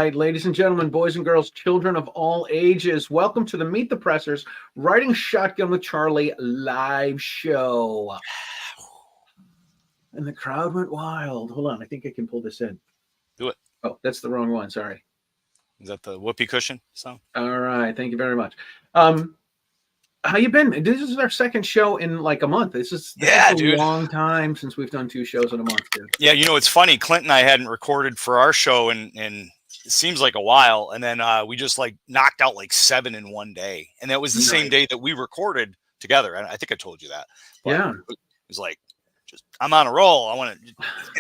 right, ladies and gentlemen, boys and girls, children of all ages, welcome to the Meet the Pressers Riding Shotgun with Charlie live show. And the crowd went wild. Hold on, I think I can pull this in. Do it. Oh, that's the wrong one. Sorry. Is that the whoopee cushion song? All right, thank you very much. How you been? This is our second show in like a month. This is a long time since we've done 2 shows in a month, dude. Yeah, you know, it's funny. Clint and I hadn't recorded for our show in it seems like a while, and then we just like knocked out like 7 in one day, and that was the same day that we recorded together. I think I told you that. But yeah, it was like, I'm on a roll. I want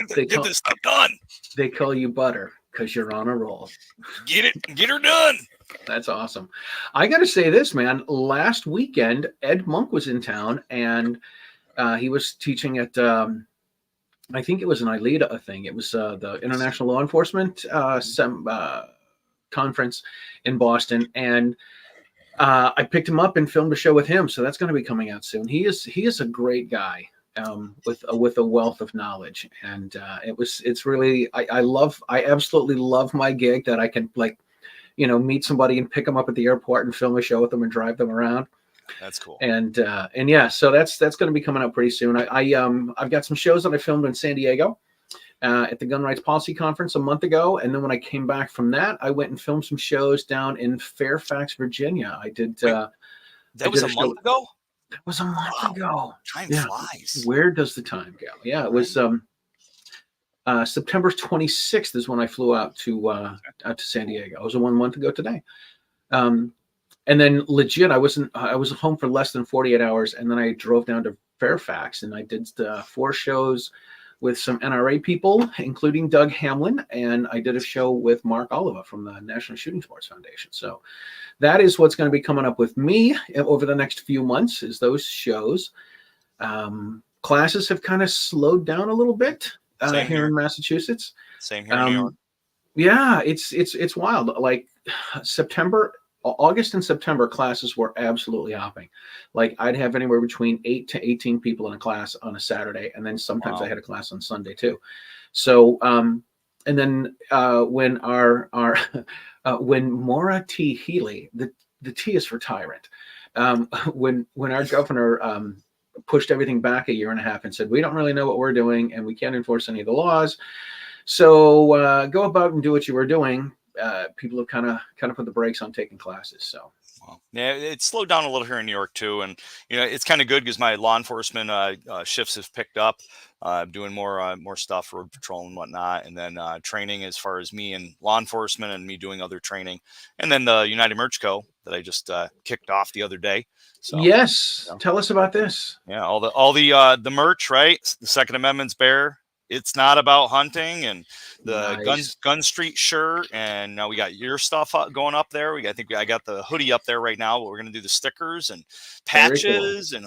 to get this stuff done. They call you Butter because you're on a roll. Get her done. That's awesome. I got to say this, man. Last weekend, Ed Monk was in town, and he was teaching at, I think it was an ILEDA thing. It was the International Law Enforcement conference in Boston, and I picked him up and filmed a show with him. So that's going to be coming out soon. He is a great guy with a wealth of knowledge, and it's really I absolutely love my gig that I can meet somebody and pick them up at the airport and film a show with them and drive them around. That's cool. And yeah, so that's going to be coming out pretty soon. I've got some shows that I filmed in San Diego at the Gun Rights Policy Conference a month ago, and then when I came back from that, I went and filmed some shows down in Fairfax, Virginia. I did. That was a month ago. That was a month ago. Time flies. Where does the time go? Yeah, it was. September 26th is when I flew out to San Diego. It was 1 month ago today. And then legit, I was home for less than 48 hours. And then I drove down to Fairfax and I did 4 shows with some NRA people, including Doug Hamlin. And I did a show with Mark Oliva from the National Shooting Sports Foundation. So that is what's going to be coming up with me over the next few months is those shows. Classes have kind of slowed down a little bit. Here in Massachusetts. Same here in New York. Yeah, it's wild. Like August and September classes were absolutely hopping. Like I'd have anywhere between 8 to 18 people in a class on a Saturday, and then sometimes I had a class on Sunday too. So and then when when Maura T. Healy, the T is for tyrant, when our governor pushed everything back a year and a half and said, we don't really know what we're doing and we can't enforce any of the laws. So go about and do what you were doing. People have kind of put the brakes on taking classes. So yeah, it slowed down a little here in New York too. And, it's kind of good because my law enforcement shifts have picked up, doing more stuff, road patrol and whatnot. And then training as far as me and law enforcement and me doing other training. And then the United Merch Co. that I just kicked off the other day. So, yes. Tell us about this. Yeah. All the merch, right? The Second Amendment's bare. It's not about hunting, and the Gun Street shirt, and now we got your stuff going up there. I got the hoodie up there right now, but we're gonna do the stickers and patches and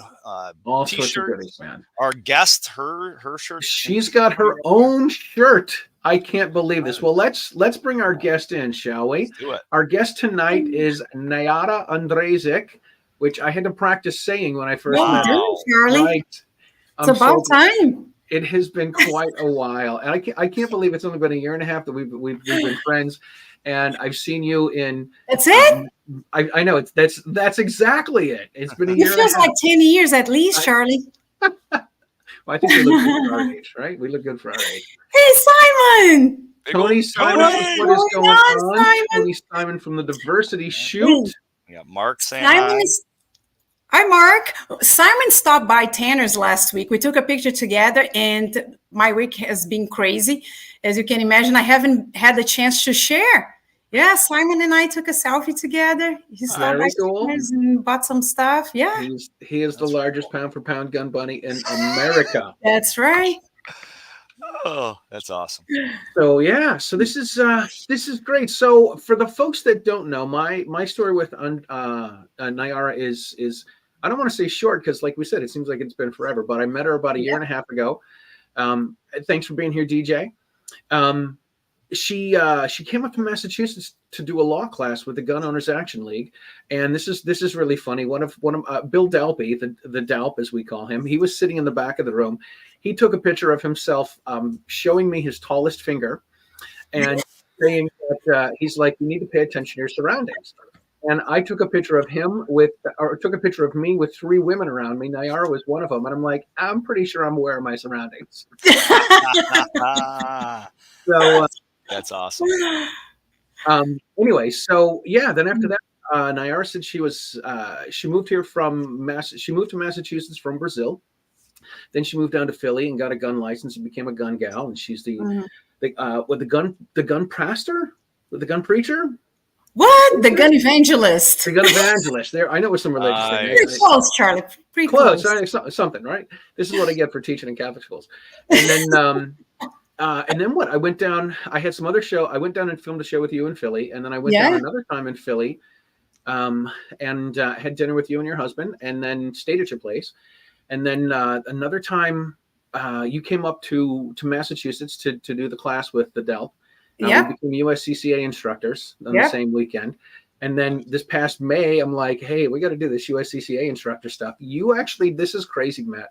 all t-shirts. Sorts of goodies, man. Our guest, her shirt. She's got her own shirt. I can't believe this. Well, let's bring our guest in, shall we? Let's do it. Our guest tonight is Nayara Andrejczyk, which I had to practice saying when I first met her. Charlie. Right. It's about time. It has been quite a while, and I can't believe it's only been a year and a half that we've been friends, and I've seen you in. That's it. I know that's exactly it. It's been a year. It feels like 10 years at least, Charlie. Well, I think we look good for our age, right? We look good for our age. Hey, Simon. Tony Simon, what is going on? Tony Simon from the Diversity Shoot. Yeah, Mark saying Hi, Mark. Simon stopped by Tanner's last week. We took a picture together, and my week has been crazy. As you can imagine, I haven't had the chance to share. Yeah, Simon and I took a selfie together. He stopped by Tanner's and bought some stuff. Yeah. He is the largest pound-for-pound gun bunny in America. That's right. Oh, that's awesome. So yeah, so this is great. So for the folks that don't know, my story with Nayara is I don't want to say short because, like we said, it seems like it's been forever. But I met her about a year and a half ago. Thanks for being here, DJ. She came up to Massachusetts to do a law class with the Gun Owners Action League, and this is really funny. One of Bill Dalby, the Dalp as we call him, he was sitting in the back of the room. He took a picture of himself showing me his tallest finger, and saying that he's like, you need to pay attention to your surroundings. And I took a picture of him took a picture of me with 3 women around me. Nayara was one of them. And I'm like, I'm pretty sure I'm aware of my surroundings. So that's awesome. Anyway, so yeah, then after that, Nayara said she moved here she moved to Massachusetts from Brazil. Then she moved down to Philly and got a gun license and became a gun gal. And she's the gun pastor, the gun preacher. What? The gun evangelist. The gun evangelist. There, I know it's some religious thing. Pretty close, Charlie. Pretty close. Something, right? This is what I get for teaching in Catholic schools. And then what? I went down. I had some other show. I went down and filmed a show with you in Philly, and then I went down another time in Philly, and had dinner with you and your husband, and then stayed at your place. And then another time, you came up to Massachusetts to do the class with the Del. We became USCCA instructors on the same weekend. And then this past May, I'm like, hey, we got to do this USCCA instructor stuff. This is crazy, Matt.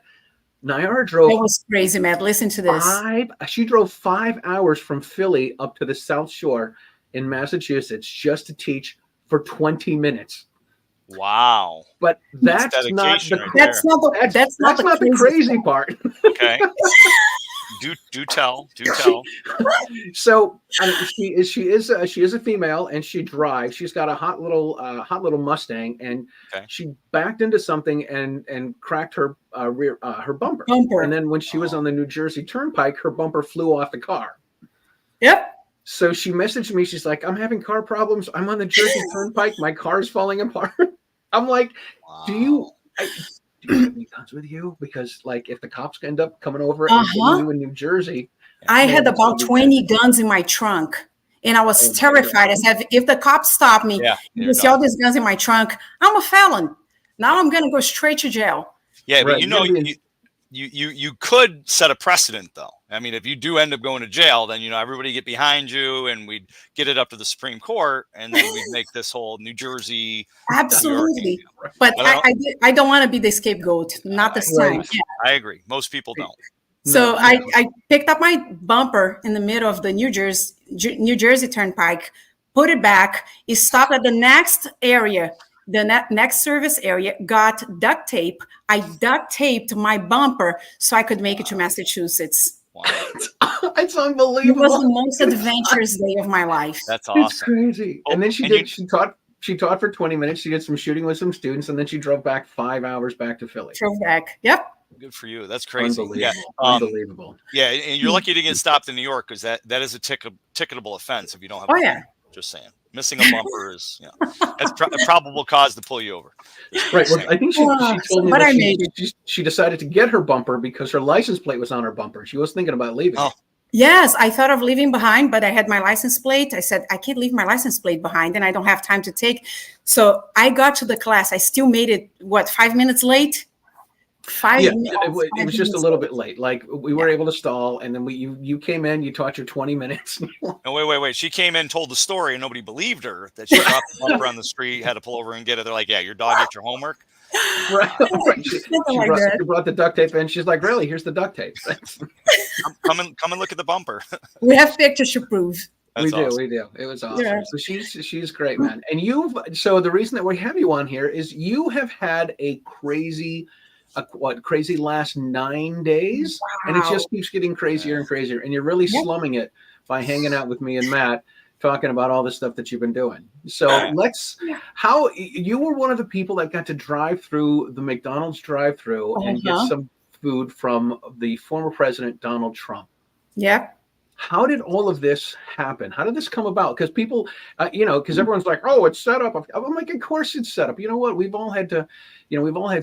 Nayara drove. It was crazy, Matt. Listen to this. She drove 5 hours from Philly up to the South Shore in Massachusetts just to teach for 20 minutes. Wow. But that's not the crazy part. Okay. Do tell. So she is a female, and she drives. She's got a hot little Mustang, and she backed into something and cracked her her bumper. And then when she was on the New Jersey Turnpike, her bumper flew off the car. Yep. So she messaged me. She's like, I'm having car problems. I'm on the Jersey Turnpike. My car is falling apart. I'm like, do you have any guns with you? Because like, if the cops end up coming over and you in New Jersey. I had about 20 guns in my trunk, and I was terrified. I said, if the cops stop me, you see all these guns in my trunk, I'm a felon. Now I'm going to go straight to jail. Yeah, but you could set a precedent, though. I mean, if you do end up going to jail, then, everybody get behind you, and we'd get it up to the Supreme Court, and then we'd make this whole New Jersey. Absolutely. But I don't want to be the scapegoat. Not this time. Yeah. I agree. Most people don't. So I picked up my bumper in the middle of the New Jersey Turnpike, put it back. It stopped at the next area. The next service area, got duct tape. I duct taped my bumper so I could make it to Massachusetts. Wow. It's unbelievable. It was the most adventurous day of my life. That's awesome. It's crazy. And then she taught for 20 minutes. She did some shooting with some students, and then she drove back 5 hours back to Philly. Drove back. Yep. Good for you. That's crazy. Unbelievable. Yeah, and you're lucky to get stopped in New York, because that is a ticketable offense if you don't have. Just saying. Missing a bumper is that's a probable cause to pull you over. Right. Well, I think she told me that she decided to get her bumper because her license plate was on her bumper. She was thinking about leaving. Oh. Yes, I thought of leaving behind, but I had my license plate. I said, I can't leave my license plate behind, and I don't have time to take. So I got to the class. I still made it, 5 minutes late? It was just a little bit late. Like, we were able to stall, and then you came in, you taught your 20 minutes. No, wait. She came in, told the story, and nobody believed her that she dropped the bumper on the street, had to pull over and get it. They're like, yeah, your dog ate your homework. Right. She brought the duct tape in. She's like, really? Here's the duct tape. Come and look at the bumper. We have pictures to prove. We do. It was awesome. Yeah. So she's great, man. And so the reason that we have you on here is you have had a crazy last 9 days. Wow. And it just keeps getting crazier and crazier. And you're really slumming it by hanging out with me and Matt, talking about all the stuff that you've been doing. So how you were one of the people that got to drive through the McDonald's drive-through and get some food from the former president, Donald Trump. Yeah. How did all of this happen? How did this come about? Because people, because everyone's like, oh, it's set up. I'm like, of course it's set up. You know what? We've all had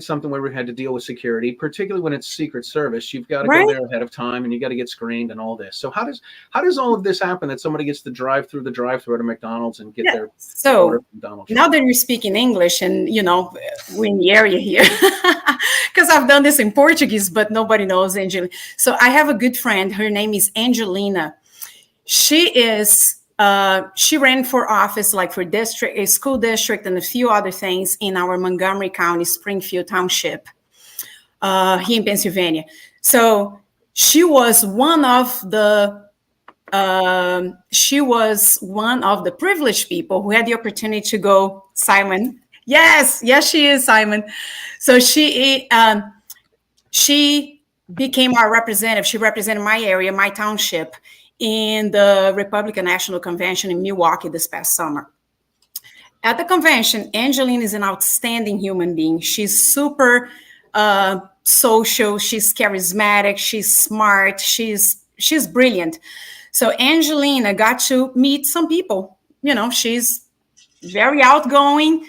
something where we've had to deal with security, particularly when it's Secret Service. You've got to go there ahead of time, and you got to get screened and all this. So how does all of this happen that somebody gets to drive through at a McDonald's and get their order from Donald Trump? Now that you're speaking English, and we're in the area here, because I've done this in Portuguese, but nobody knows Angelina. So I have a good friend. Her name is Angelina. She ran for office, like for a school district, and a few other things in our Montgomery County, Springfield Township, here in Pennsylvania. So she was one of the she was one of the privileged people who had the opportunity to go, Simon. Yes, she is, Simon. So she became our representative. She represented my area, my township, in the Republican National Convention in Milwaukee this past summer. At the convention, Angeline is an outstanding human being. She's super social. She's charismatic. She's smart. She's brilliant. So Angelina got to meet some people. You know, she's very outgoing.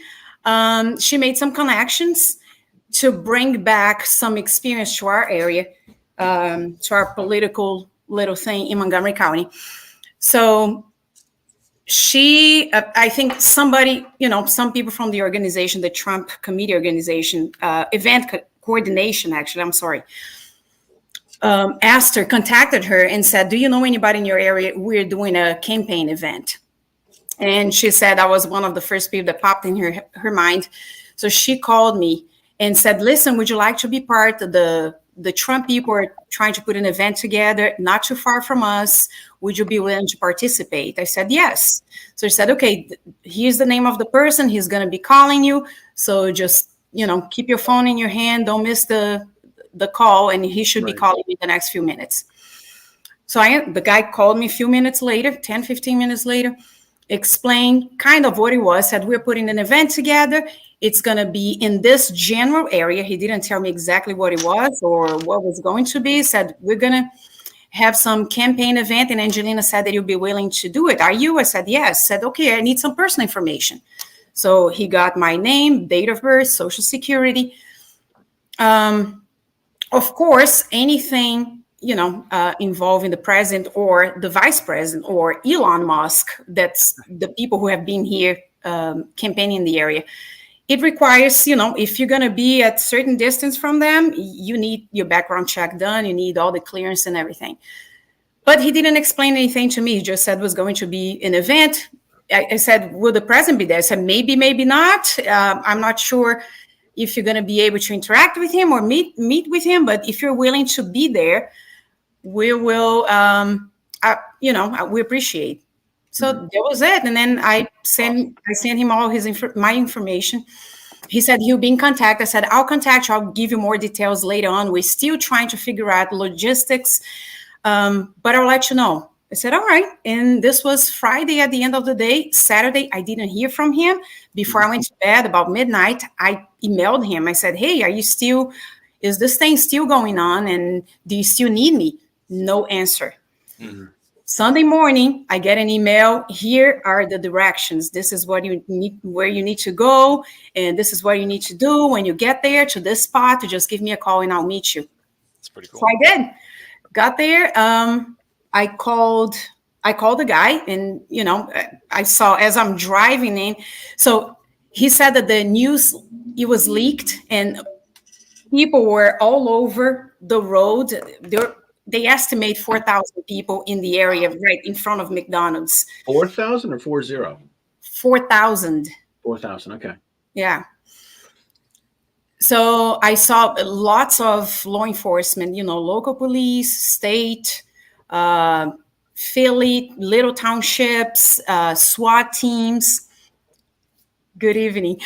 She made some connections to bring back some experience to our area, to our political little thing in Montgomery County. So I think somebody, some people from the organization, the Trump Committee organization, event coordination, actually, I'm sorry, contacted her and said, do you know anybody in your area? We're doing a campaign event. And she said I was one of the first people that popped in her mind. So she called me and said, listen, would you like to be part of the Trump people are trying to put an event together, not too far from us. Would you be willing to participate? I said, yes. So she said, okay, here's the name of the person. He's going to be calling you. So just, keep your phone in your hand. Don't miss the call. And he should be calling you in the next few minutes. So the guy called me a few minutes later, 10, 15 minutes later, explained kind of what it was, said, we're putting an event together. It's going to be in this general area. He didn't tell me exactly what it was or what was going to be. He said, we're going to have some campaign event. And Angelina said that you'll be willing to do it. Are you? I said, yes. Said, okay, I need some personal information. So he got my name, date of birth, social security. Of course, anything, involving the president or the vice president or Elon Musk, that's the people who have been here campaigning in the area. It requires, if you're going to be at certain distance from them, you need your background check done. You need all the clearance and everything. But he didn't explain anything to me. He just said it was going to be an event. I said, will the president be there? I said, maybe, maybe not. I'm not sure if you're going to be able to interact with him or meet with him. But if you're willing to be there, we will, we appreciate. So that was it. And then I sent him all my information. He said he'll be in contact. I said, I'll contact you. I'll give you more details later on. We're still trying to figure out logistics, but I'll let you know. I said, all right. And this was Friday at the end of the day. Saturday, I didn't hear from him. Before I went to bed, about midnight, I emailed him. I said, hey, is this thing still going on? And do you still need me? No answer. Mm-hmm. Sunday morning, I get an email. Here are the directions. This is what you need, where you need to go. And this is what you need to do. When you get there to this spot, to just give me a call and I'll meet you. That's pretty cool. So I did. Got there. I called the guy and, I saw as I'm driving in. So he said that the news, it was leaked and people were all over the road. They estimate 4,000 people in the area right in front of McDonald's. 4,000 or 40? 4,000. 4,000, okay. Yeah. So I saw lots of law enforcement, local police, state, Philly, little townships, SWAT teams. Good evening.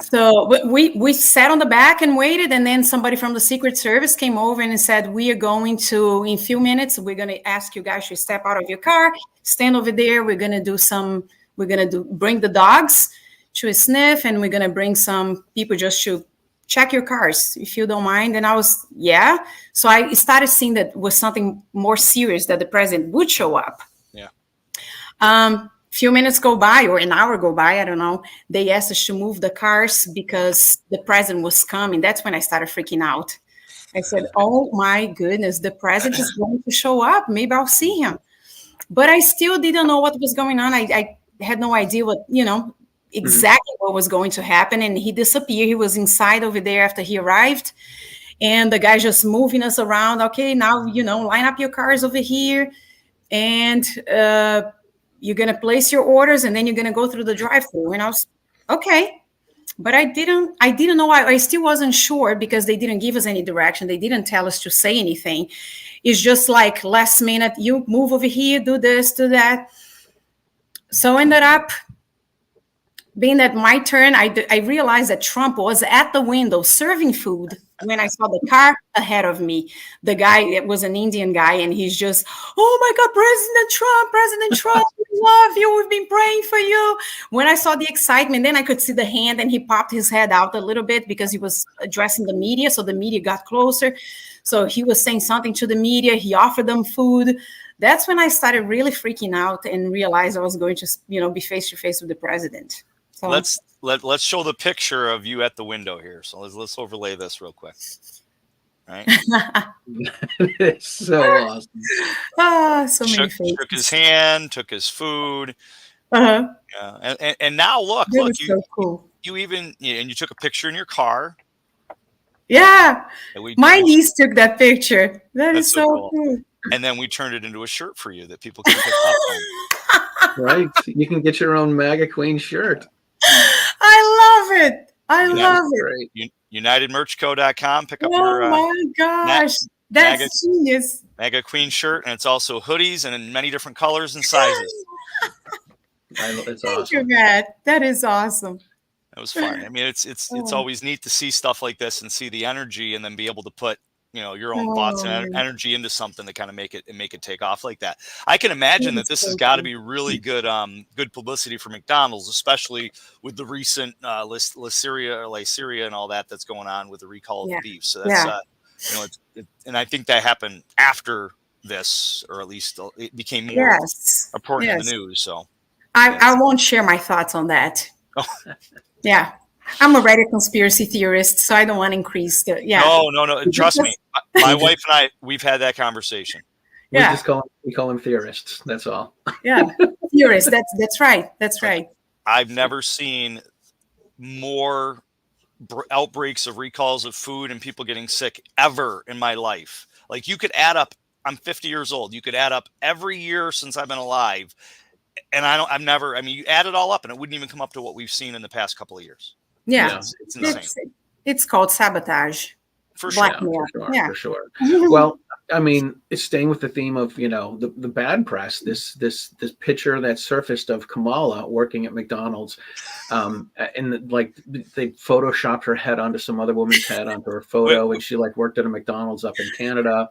So we sat on the back and waited, and then somebody from the Secret Service came over and said, we are going to, in a few minutes, we're going to ask you guys to step out of your car, stand over there. We're going to bring the dogs to a sniff, and we're going to bring some people just to check your cars, if you don't mind. And I was, yeah. So I started seeing that was something more serious, that the president would show up. Yeah. Few minutes go by or an hour go by, I don't know. They asked us to move the cars because the president was coming. That's when I started freaking out. I said, oh my goodness, the president is going to show up. Maybe I'll see him. But I still didn't know what was going on. I had no idea what, exactly what was going to happen. And he disappeared. He was inside over there after he arrived. And the guy just moving us around. Okay, now, line up your cars over here. And, you're going to place your orders and then you're going to go through the drive-thru. And I was, okay. but I didn't know. I still wasn't sure because they didn't give us any direction. They didn't tell us to say anything. It's just like last minute, you move over here, do this, do that. So ended up being that my turn, I realized that Trump was at the window serving food when I saw the car ahead of me. The guy, it was an Indian guy, and he's just, oh my God, President Trump, we love you. We've been praying for you. When I saw the excitement, then I could see the hand, and he popped his head out a little bit because he was addressing the media. So the media got closer. So he was saying something to the media. He offered them food. That's when I started really freaking out and realized I was going to, be face to face with the president. So let's show the picture of you at the window here. So let's overlay this real quick. Right? It's so awesome. So many faces. Took his hand, took his food. Uh-huh. Yeah. And now look, So cool. And you took a picture in your car. Yeah. My niece took that picture. That's so cool. And then we turned it into a shirt for you that people can pick up on. Right. You can get your own MAGA Queen shirt. I love it. I love it. UnitedMerchCo.com. Pick up your. Oh my gosh. That's genius. MAGA Queen shirt. And it's also hoodies and in many different colors and sizes. It's Thank awesome. you, Matt. That is awesome. That was fun. I mean, it's always neat to see stuff like this and see the energy and then be able to put your own thoughts and energy into something to kind of make it take off like that. I can imagine that this has got to be really good publicity for McDonald's, especially with the recent Syria and all that's going on with the recall of the beef. So that's and I think that happened after this, or at least it became more important in the news. So I won't share my thoughts on that. Oh. Yeah. I'm already a conspiracy theorist, so I don't want to increase the. Yeah. No. Trust me, my wife and I, we've had that conversation. We call them theorists. That's all. Yeah, theorists. That's right. That's right. I've never seen more outbreaks of recalls of food and people getting sick ever in my life. Like, you could add up. I'm 50 years old. You could add up every year since I've been alive, and you add it all up, and it wouldn't even come up to what we've seen in the past couple of years. Yeah, it's insane. It's called sabotage. For sure. For sure. Well, I mean, it's staying with the theme of, the bad press, this picture that surfaced of Kamala working at McDonald's, and they photoshopped her head onto some other woman's head onto her photo, and she worked at a McDonald's up in Canada,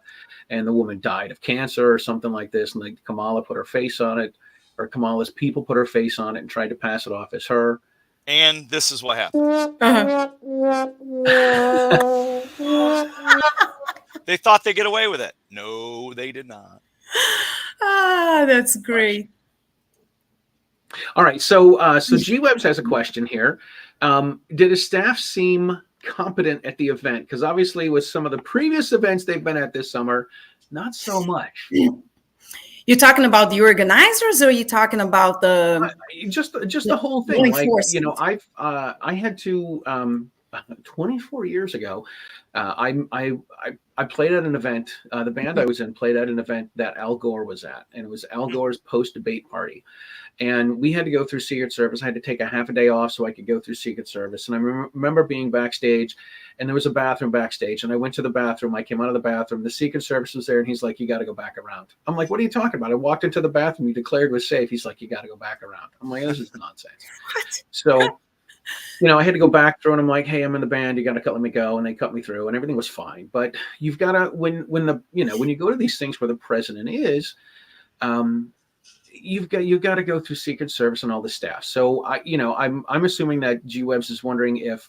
and the woman died of cancer or something like this, and Kamala put her face on it, or Kamala's people put her face on it and tried to pass it off as her. And this is what happened. They thought they'd get away with it. No, they did not. That's great. All right. So G-Webs has a question here. Did the staff seem competent at the event? Because obviously with some of the previous events they've been at this summer, not so much. You're talking about the organizers, or are you talking about the just the whole thing? I had to 24 years ago. I played at an event. The band I was in played at an event that Al Gore was at, and it was Al Gore's post-debate party. And we had to go through Secret Service. I had to take a half a day off so I could go through Secret Service. And I remember being backstage, and there was a bathroom backstage. And I went to the bathroom. I came out of the bathroom. The Secret Service was there, and he's like, "You got to go back around." I'm like, "What are you talking about?" I walked into the bathroom. He declared was safe. He's like, "You got to go back around." I'm like, "This is nonsense." What? So, I had to go back through, and I'm like, "Hey, I'm in the band. You got to let me go." And they cut me through, and everything was fine. But you've got to when you go to these things where the president is, you've got to go through Secret Service and all the staff. So I'm assuming that G-Webs is wondering if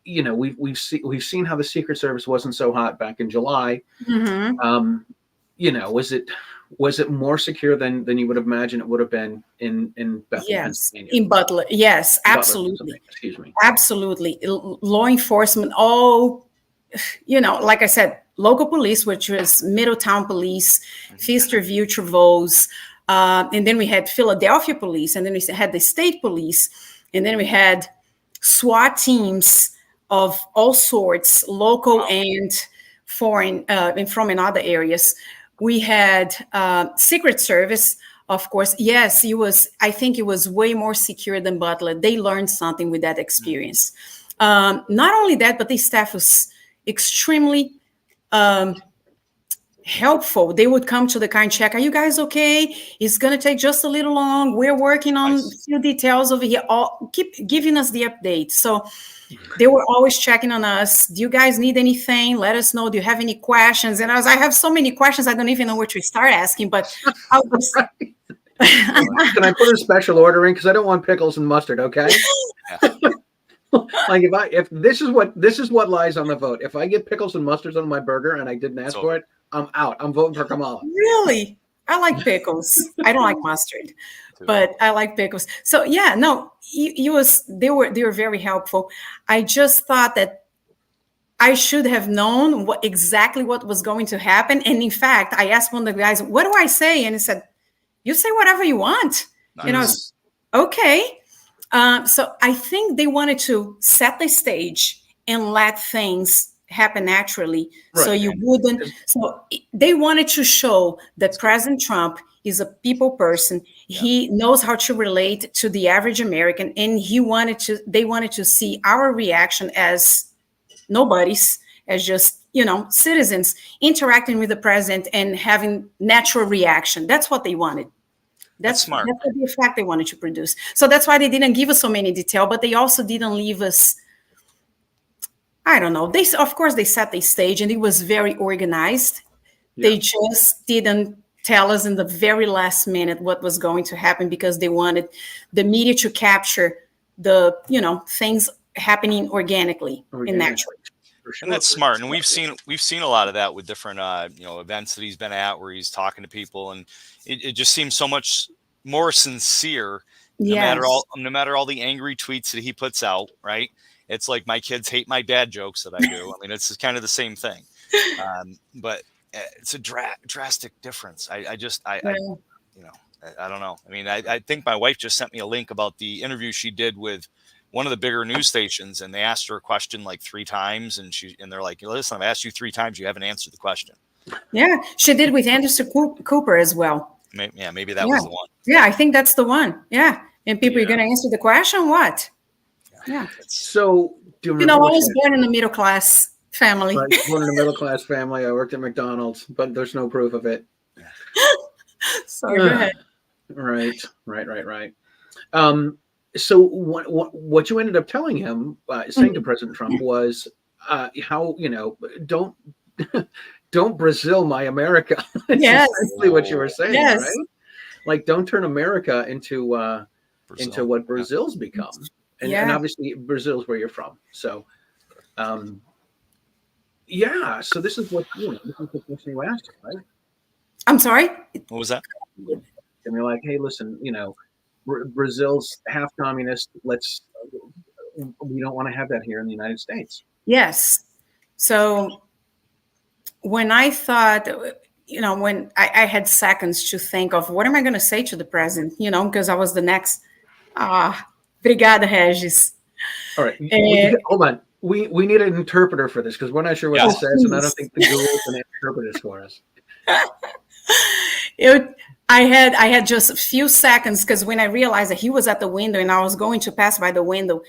we've seen how the Secret Service wasn't so hot back in July. Mm-hmm. Was it more secure than you would imagine it would have been in Bethlehem, Pennsylvania? In Butler. Yes, absolutely. Excuse me. Absolutely. Law enforcement, like I said, local police, which was Middletown Police, Feasterview, Trevose, and then we had Philadelphia Police, and then we had the state police, and then we had SWAT teams of all sorts, local and foreign, and from in other areas. We had Secret Service, Of course, yes, he was. I think it was way more secure than Butler. They learned something with that experience. Not only that, but the staff was extremely helpful. They would come to the car and check, are you guys okay? It's going to take just a little long. We're working on a few details over here. All keep giving us the update. So they were always checking on us. Do you guys need anything? Let us know. Do you have any questions? And I have so many questions. I don't even know where to start asking, but I was... Can I put a special order in? Because I don't want pickles and mustard. Okay. Like if this is what lies on the vote. If I get pickles and mustards on my burger and I didn't ask for it, I'm out. I'm voting for Kamala. Really? I like pickles. I don't like mustard, but I like pickles. So yeah, no, they were very helpful. I just thought that I should have known exactly what was going to happen. And in fact, I asked one of the guys, what do I say? And he said, you say whatever you want. Nice. And I was, okay. So I think they wanted to set the stage and let things happen naturally. Right. So you wouldn't. So they wanted to show that President Trump is a people person. Yeah. He knows how to relate to the average American, and they wanted to see our reaction as nobodies, as just, citizens interacting with the president and having natural reaction. That's what they wanted. That's smart. That's the effect they wanted to produce. So that's why they didn't give us so many detail, but they also didn't leave us, I don't know. Of course, they set the stage and it was very organized. Yeah. They just didn't tell us in the very last minute what was going to happen because they wanted the media to capture the, things happening organically and naturally. And that's smart. And we've seen a lot of that with different, events that he's been at where he's talking to people, and it just seems so much more sincere. No matter all the angry tweets that he puts out, right? It's like my kids hate my dad jokes that I do. I mean, it's kind of the same thing, but it's a drastic difference. I don't know. I mean, I think my wife just sent me a link about the interview she did with one of the bigger news stations, and they asked her a question like 3 times, and they're like, listen, I've asked you 3 times, you haven't answered the question. Yeah, she did with Anderson Cooper as well. Maybe that was the one. Yeah, I think that's the one. Yeah, and people are going to answer the question. What? Yeah. So, I was born in a middle class family. Right, born in a middle class family. I worked at McDonald's, but there's no proof of it. Sorry, go ahead. Right. So what you ended up telling him, saying to President Trump was how, don't Brazil my America. Yes. Essentially what you were saying, yes. Right? Like, don't turn America into what Brazil's become. And obviously Brazil's where you're from. So, so this is what the question you asked, right? I'm sorry? What was that? And you're like, hey, listen, Brazil's half communist. We don't want to have that here in the United States. Yes. So when I thought, when I had seconds to think of what am I going to say to the president, because I was the next. Obrigada, Regis. All right. Hold on. We need an interpreter for this because we're not sure what it says, and I don't think the Google can interpret this for us. I had just a few seconds because when I realized that he was at the window and I was going to pass by the window,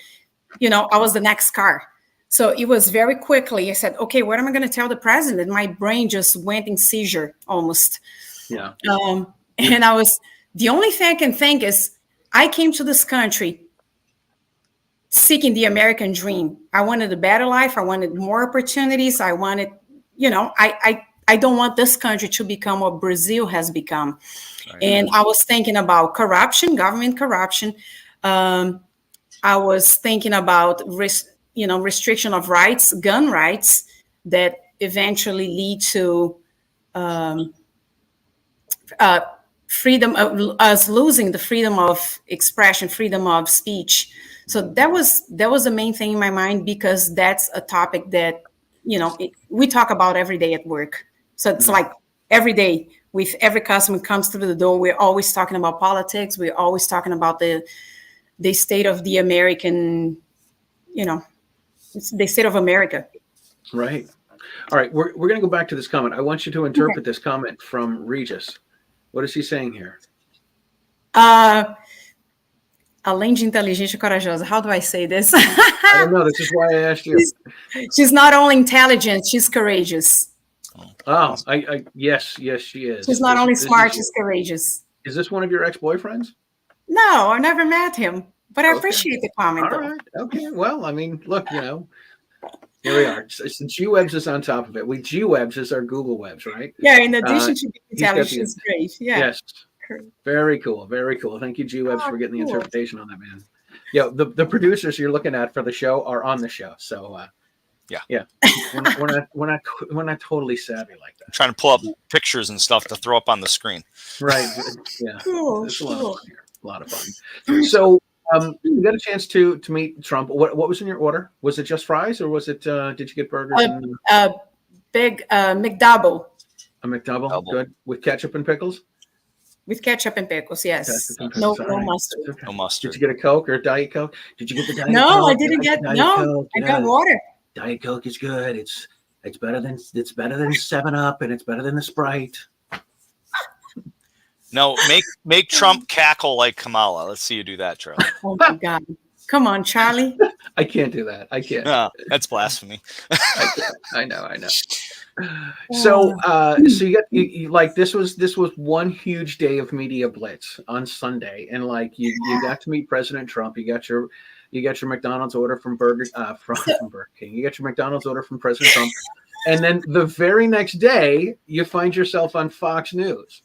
I was the next car. So it was very quickly. I said, okay, what am I going to tell the president? My brain just went in seizure almost. Yeah. And the only thing I can think is I came to this country seeking the American dream. I wanted a better life. I wanted more opportunities. I wanted, I don't want this country to become what Brazil has become. Right. And I was thinking about corruption, government corruption. I was thinking about restriction of rights, gun rights that eventually lead to freedom of us losing the freedom of expression, freedom of speech. So that was the main thing in my mind because that's a topic that we talk about every day at work. So it's like every day with every customer comes through the door, we're always talking about politics. We're always talking about the state of the American, the state of America. Right. All right. We're going to go back to this comment. I want you to interpret this comment from Regis. What is he saying here? Além de inteligente e corajosa. How do I say this? I don't know. This is why I asked you. She's not only intelligent, she's courageous. Oh, yes, she is. She's not only smart, she's courageous. Is this one of your ex-boyfriends? No, I never met him, but I appreciate the comment. All right. Okay. Well, I mean, look, here we are. Since G-Webs is on top of it, G-Webs is our Google Webs, right? Yeah, in addition to being intelligent, she's great. Yeah. Yes. Very cool. Very cool. Thank you, G-Webs, for getting the interpretation on that, man. Yeah, the producers you're looking at for the show are on the show. So, yeah. We're not totally savvy like that. I'm trying to pull up pictures and stuff to throw up on the screen. Right. Yeah. Cool. It's a lot of fun here. A lot of fun. So, you got a chance to meet Trump. What was in your order? Was it just fries, or was it? Did you get burgers? Big McDouble. A McDouble, good, with ketchup and pickles. With ketchup and pickles, yes. No mustard. Okay. No mustard. Did you get a Coke or a Diet Coke? Did you get the Diet Coke? No, I didn't get. No, Coke? I got water. Diet Coke is good. It's better than 7-Up, and it's better than the Sprite. No, make Trump cackle like Kamala. Let's see you do that, Charlie. Oh my God! Come on, Charlie. I can't do that. I can't. No, that's blasphemy. I know. So, you like this was one huge day of media blitz on Sunday, and like you got to meet President Trump. You got your McDonald's order from Burger King. You got your McDonald's order from President Trump, and then the very next day you find yourself on Fox News.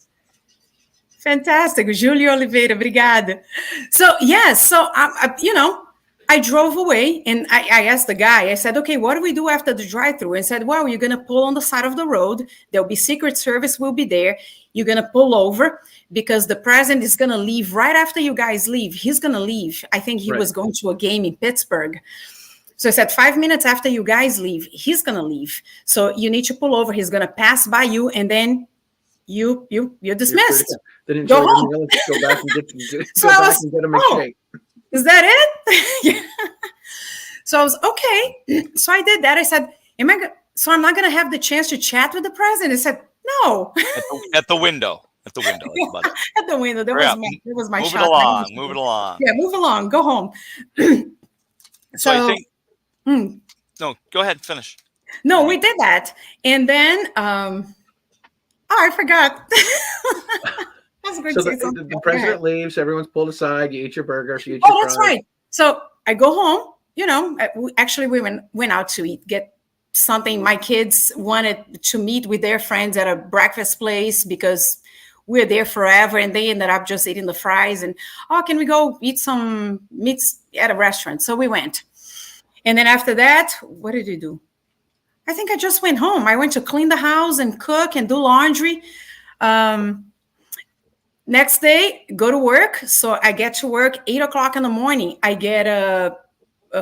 Fantastic, Julio Oliveira, obrigada. So yes, I drove away and I asked the guy, I said, okay, what do we do after the drive-thru? And said, well, you're going to pull on the side of the road. There'll be Secret Service will be there. You're going to pull over because the president is going to leave right after you guys leave. He's going to leave. I think he was going to a game in Pittsburgh. So I said, 5 minutes after you guys leave, he's going to leave. So you need to pull over. He's going to pass by you and then you're dismissed. Go home. Go back and get a McShake. Is that it? Yeah. So I was okay. So I did that. I said, I'm not going to have the chance to chat with the president. I said, no. At the window. At the window. At the window. That was my shot. Move it along. Yeah, move along. Go home. So I think. No, go ahead. Finish. No, we did that. And then, I forgot. So the president leaves, everyone's pulled aside, you eat your burger, you eat your fries. That's right. So I go home, actually we went out to eat, get something. My kids wanted to meet with their friends at a breakfast place because we're there forever, and they ended up just eating the fries and, can we go eat some meats at a restaurant? So we went. And then after that, what did you do? I think I just went home. I went to clean the house and cook and do laundry. Next day, go to work. So I get to work 8:00 in the morning. I get a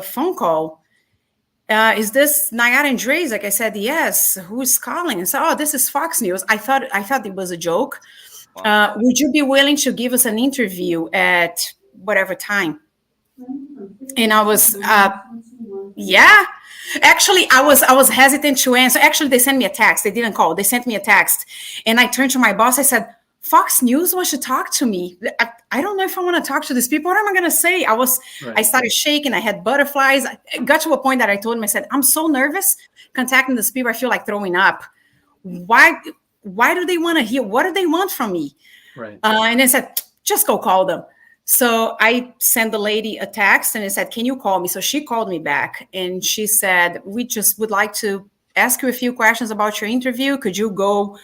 phone call. Is this Nayara Andrejczyk? I said, yes. Who's calling? And said, this is Fox News. I thought it was a joke. Wow. Would you be willing to give us an interview at whatever time? And I was, yeah. Actually, I was hesitant to answer. Actually, they sent me a text. They didn't call. They sent me a text. And I turned to my boss. I said, Fox News wants to talk to me. I don't know if I want to talk to these people. What am I going to say? I started shaking. I had butterflies. I got to a point that I told him, I said, I'm so nervous contacting these people. I feel like throwing up. Why do they want to hear? What do they want from me? Right. And I said, just go call them. So I sent the lady a text and I said, can you call me? So she called me back and she said, we just would like to ask you a few questions about your interview. Could you go?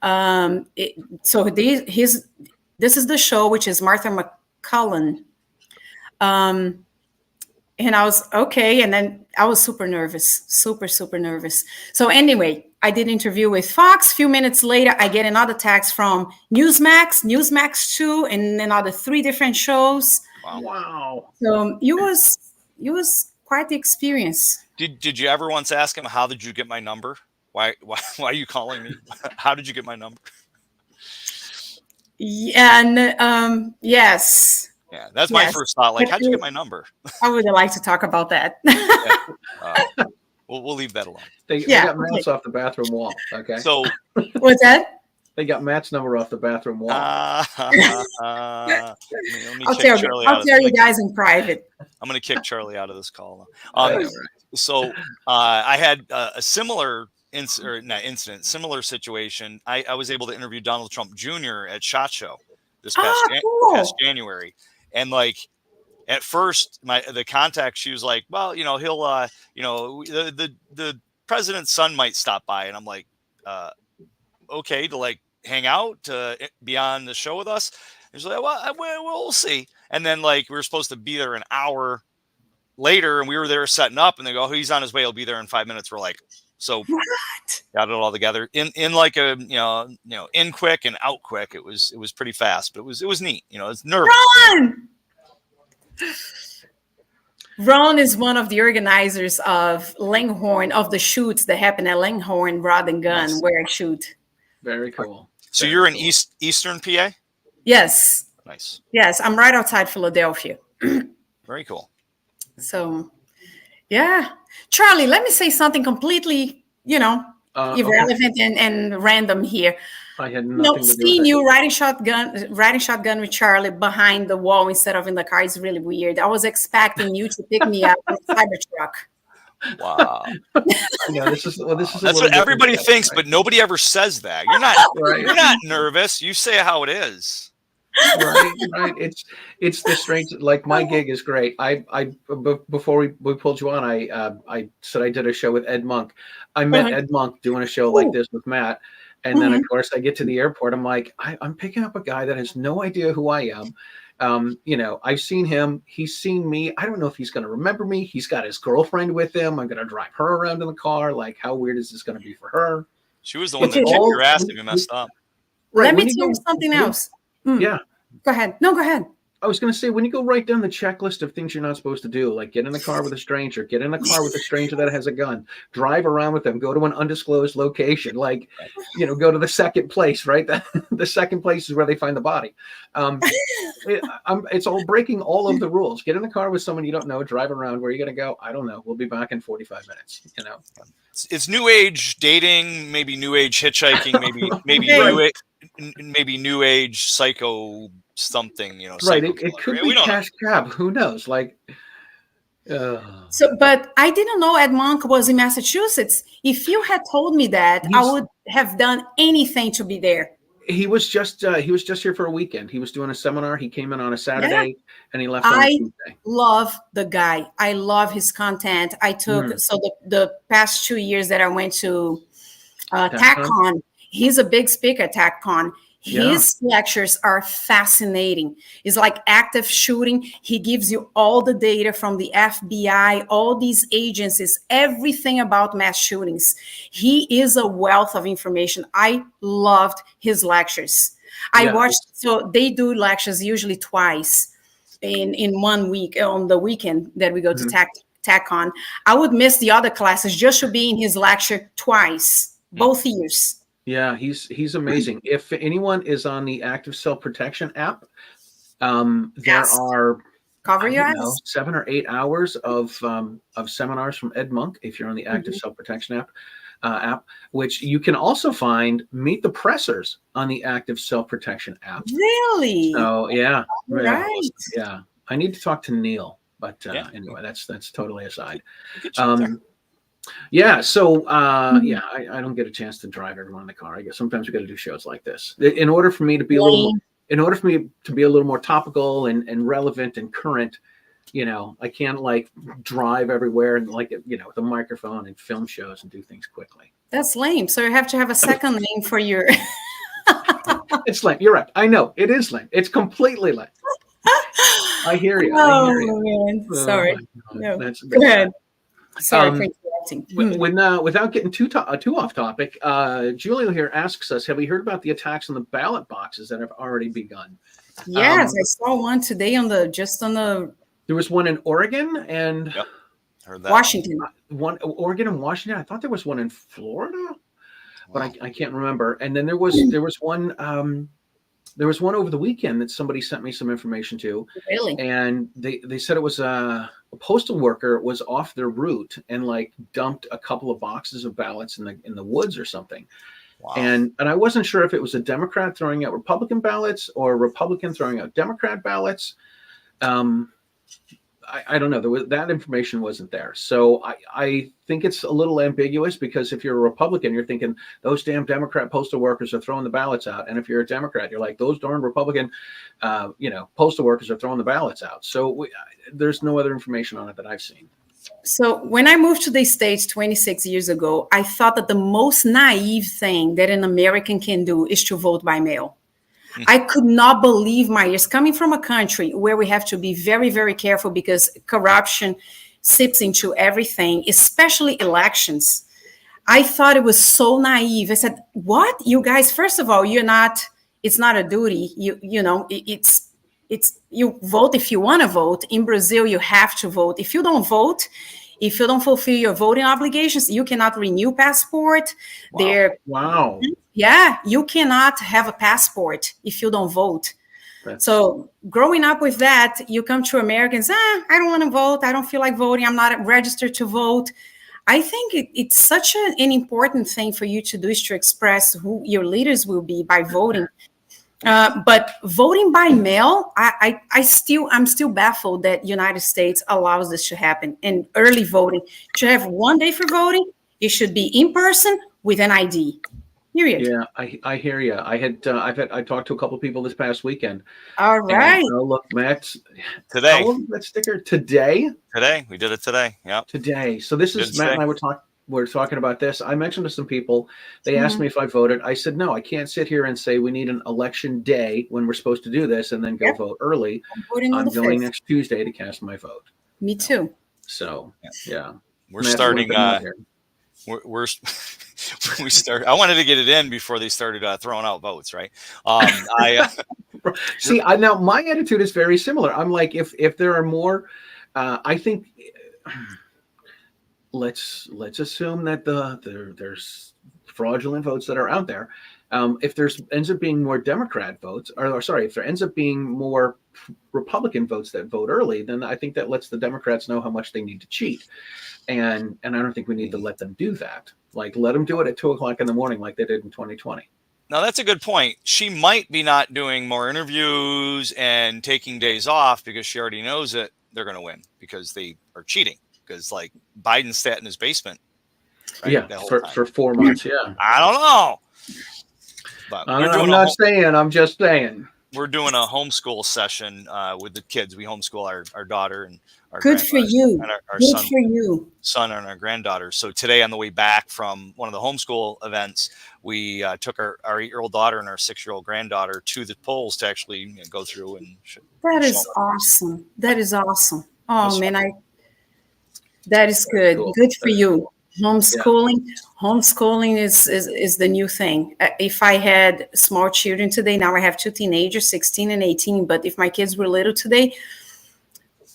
So this is the show, which is Martha McCullen. And I was okay. And then I was super nervous, super nervous. So anyway, I did an interview with Fox. A few minutes later, I get another text from Newsmax 2, and another 3 different shows. Wow. So it was quite the experience. Did you ever once ask him, how did you get my number? Why are you calling me? How did you get my number? Yeah, and yes. Yeah, that's my first thought. Like, how'd you get my number? I would like to talk about that. We'll leave that alone. They got mouse off the bathroom wall. Okay. So what's that? They got Matt's number off the bathroom wall. Let me I'll kick tell Charlie you. out I'll of tell this. you guys in private. I'm going to kick Charlie out of this call. Right. So I had a similar similar situation. I was able to interview Donald Trump Jr. at SHOT Show this past January, and like at first, the contact, she was like, well, he'll the president's son might stop by, and I'm like, okay, to like hang out, to be on the show with us. And she's like, well, we'll see. And then like we were supposed to be there an hour later, and we were there setting up, and they go, oh, he's on his way, he'll be there in 5 minutes. We're like, so What? got it all together in like a in quick and out quick. It was pretty fast, but it was neat. It's nervous. Ron is one of the organizers of Langhorne, of the shoots that happen at Langhorne Rod and Gun, Nice. where I shoot. Very cool. So Very you're in cool. Eastern PA? Yes. Nice. Yes, I'm right outside Philadelphia. Very cool. So, yeah. Charlie, let me say something completely, irrelevant and random here. I had nothing to do Seeing with it. you riding shotgun with Charlie behind the wall instead of in the car is really weird. I was expecting you to pick me up with a Cybertruck. Wow. Yeah, this is That's what everybody thinks, but nobody ever says that. You're not Right. you're not nervous. You say how it is. right. It's the strange. Like my gig is great. Before we pulled you on, I said I did a show with Ed Monk. I met Ed Monk doing a show like this with Matt, and then of course I get to the airport. I'm like, I'm picking up a guy that has no idea who I am. I've seen him. He's seen me. I don't know if he's going to remember me. He's got his girlfriend with him. I'm going to drive her around in the car. Like, how weird is this going to be for her? She was the one that kicked your ass if you messed up. Right. Let me tell you something else. Yeah. Go ahead. No, go ahead. I was going to say, when you go right down the checklist of things you're not supposed to do, like get in the car with a stranger, get in a car with a stranger that has a gun, drive around with them, go to an undisclosed location, like, go to the second place, right? The second place is where they find the body. It's all breaking all of the rules. Get in the car with someone you don't know, drive around. Where are you going to go? I don't know. We'll be back in 45 minutes, It's new age dating, maybe new age hitchhiking, maybe new age psycho something, Right. It could be cash cab. Who knows? Like, So, but I didn't know Ed Monk was in Massachusetts. If you had told me that, I would have done anything to be there. He was just here for a weekend. He was doing a seminar. He came in on a Saturday and he left on a Tuesday. Love the guy. I love his content. I took the past 2 years that I went to TACCon. He's a big speaker at TACCon. His lectures are fascinating. It's like active shooting. He gives you all the data from the FBI, all these agencies, everything about mass shootings. He is a wealth of information. I loved his lectures. I watched, so they do lectures usually twice in 1 week, on the weekend that we go to TACCon. I would miss the other classes just to be in his lecture twice, both years. Yeah, he's amazing. If anyone is on the Active Self-Protection app, there are Cover your eyes. 7 or 8 hours of seminars from Ed Monk. If you're on the Active Self-Protection app, which you can also find Meet the Pressers on the Active Self-Protection app. Really? So yeah, right. Yeah. I need to talk to Neil, but anyway, that's totally aside. Yeah. So, I don't get a chance to drive everyone in the car. I guess sometimes we got to do shows like this in order for me to be a little more topical and relevant and current. I can't like drive everywhere and with a microphone and film shows and do things quickly. That's lame. So you have to have a second name for your. It's lame. You're right. I know it is lame. It's completely lame. I hear you. Man. Sorry. No. That's go ahead. Sorry for interrupting. Without getting too off topic, Julio here asks us, have we heard about the attacks on the ballot boxes that have already begun? Yes, I saw one today on the. There was one in Oregon and heard that Washington. One Oregon and Washington. I thought there was one in Florida, but I can't remember. And then there was one. There was one over the weekend that somebody sent me some information to. Really? And they said it was a postal worker was off their route and like dumped a couple of boxes of ballots in the woods or something. Wow. And I wasn't sure if it was a Democrat throwing out Republican ballots or a Republican throwing out Democrat ballots. I don't know. That information wasn't there. So I think it's a little ambiguous, because if you're a Republican, you're thinking those damn Democrat postal workers are throwing the ballots out. And if you're a Democrat, you're like, those darn Republican, postal workers are throwing the ballots out. So there's no other information on it that I've seen. So when I moved to the States 26 years ago, I thought that the most naive thing that an American can do is to vote by mail. I could not believe my ears, coming from a country where we have to be very, very careful because corruption seeps into everything, especially elections. I thought it was so naive. I said, what? You guys, first of all, it's not a duty. You vote if you want to vote. In Brazil, you have to vote. If you don't vote, if you don't fulfill your voting obligations, you cannot renew passport. Wow. Yeah, you cannot have a passport if you don't vote. So growing up with that, you come to Americans, I don't want to vote. I don't feel like voting. I'm not registered to vote. I think it's such an important thing for you to do, is to express who your leaders will be by voting. But voting by mail, I'm still baffled that United States allows this to happen. And early voting, to have one day for voting, it should be in person with an ID. Period. Yeah, I hear you. I talked to a couple of people this past weekend. All right. And, look, Matt, Today. how long is that sticker? Today? Today. We did it today. Yeah. Today. So this is Matt and I were talking about this. I mentioned to some people. They asked me if I voted. I said no. I can't sit here and say we need an election day when we're supposed to do this and then go vote early. I'm going next Tuesday to cast my vote. Me too. So yeah, we're starting. We start. I wanted to get it in before they started throwing out votes, right? See, now my attitude is very similar. I'm like, if there are more, I think let's assume that there's fraudulent votes that are out there. If ends up being more Democrat votes, if there ends up being more Republican votes that vote early, then I think that lets the Democrats know how much they need to cheat. And I don't think we need to let them do that. Like, let them do it at 2:00 in the morning, like they did in 2020. Now, that's a good point. She might be not doing more interviews and taking days off because she already knows that they're going to win because they are cheating. Because, like, Biden sat in his basement. Right, yeah, for 4 months. Yeah. I don't know. But I'm not saying. I'm just saying. We're doing a homeschool session with the kids. We homeschool our daughter and our good for you. And our good for you. Son and our granddaughter. So today on the way back from one of the homeschool events, we took our 8-year-old daughter and our 6-year-old granddaughter to the polls to actually go through and. That is awesome. That is awesome. Oh man, that is good. Cool. Good for you. Homeschooling is the new thing. If I had small children today, now I have 2 teenagers, 16 and 18. But if my kids were little today,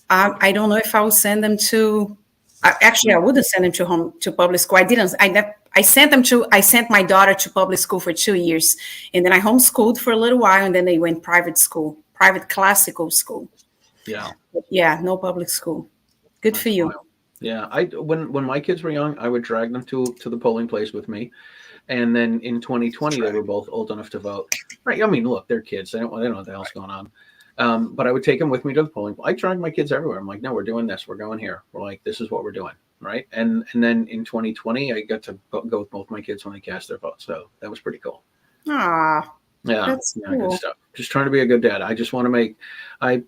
I don't know if I would send them to. Actually, I wouldn't send them to public school. I sent my daughter to public school for 2 years, and then I homeschooled for a little while, and then they went private classical school. Yeah. Yeah, no public school. Good for you. Wild. Yeah, when my kids were young, I would drag them to the polling place with me, and then in 2020 they were both old enough to vote. Right? I mean, look, they're kids; they don't know what the hell's going on. But I would take them with me to the polling. I drag my kids everywhere. I'm like, no, we're doing this. We're going here. We're like, this is what we're doing, right? And then in 2020, I got to go with both my kids when they cast their vote. So that was pretty cool. Ah. Yeah, that's cool. Good stuff. Just trying to be a good dad. I just want to I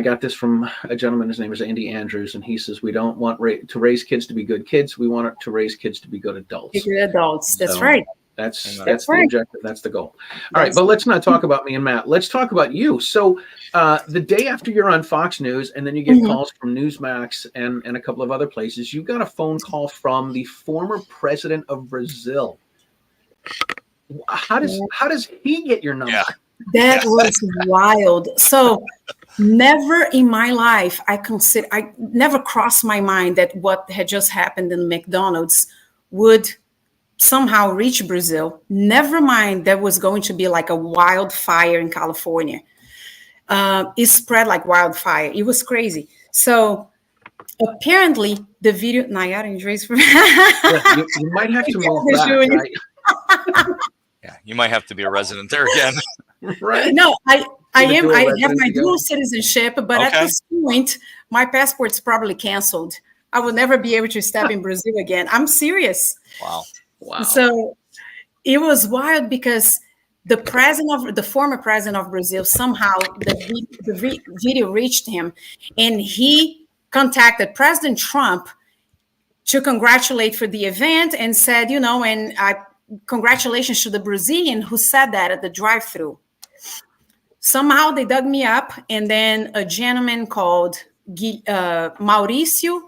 got this from a gentleman. His name is Andy Andrews, and he says we don't want to raise kids to be good kids. We want to raise kids to be good adults. Good adults. That's right. That's the objective. That's the goal. All right, but let's not talk about me and Matt. Let's talk about you. So the day after you're on Fox News, and then you get calls from Newsmax and a couple of other places, you got a phone call from the former president of Brazil. How does he get your number? Yeah. That was wild. So never in my life I never crossed my mind that what had just happened in McDonald's would somehow reach Brazil. Never mind that was going to be like a wildfire in California. It spread like wildfire. It was crazy. So apparently the video, Nayara Andrejczyk. You might have to move back, right? Yeah, you might have to be a resident there again. Right. No, I am. I have my residency dual citizenship, but at this point, my passport's probably canceled. I will never be able to step in Brazil again. I'm serious. Wow. Wow. So it was wild because the former president of Brazil, somehow the video reached him, and he contacted President Trump to congratulate for the event and said, and congratulations to the Brazilian who said that at the drive-thru. Somehow they dug me up, and then a gentleman called Mauricio.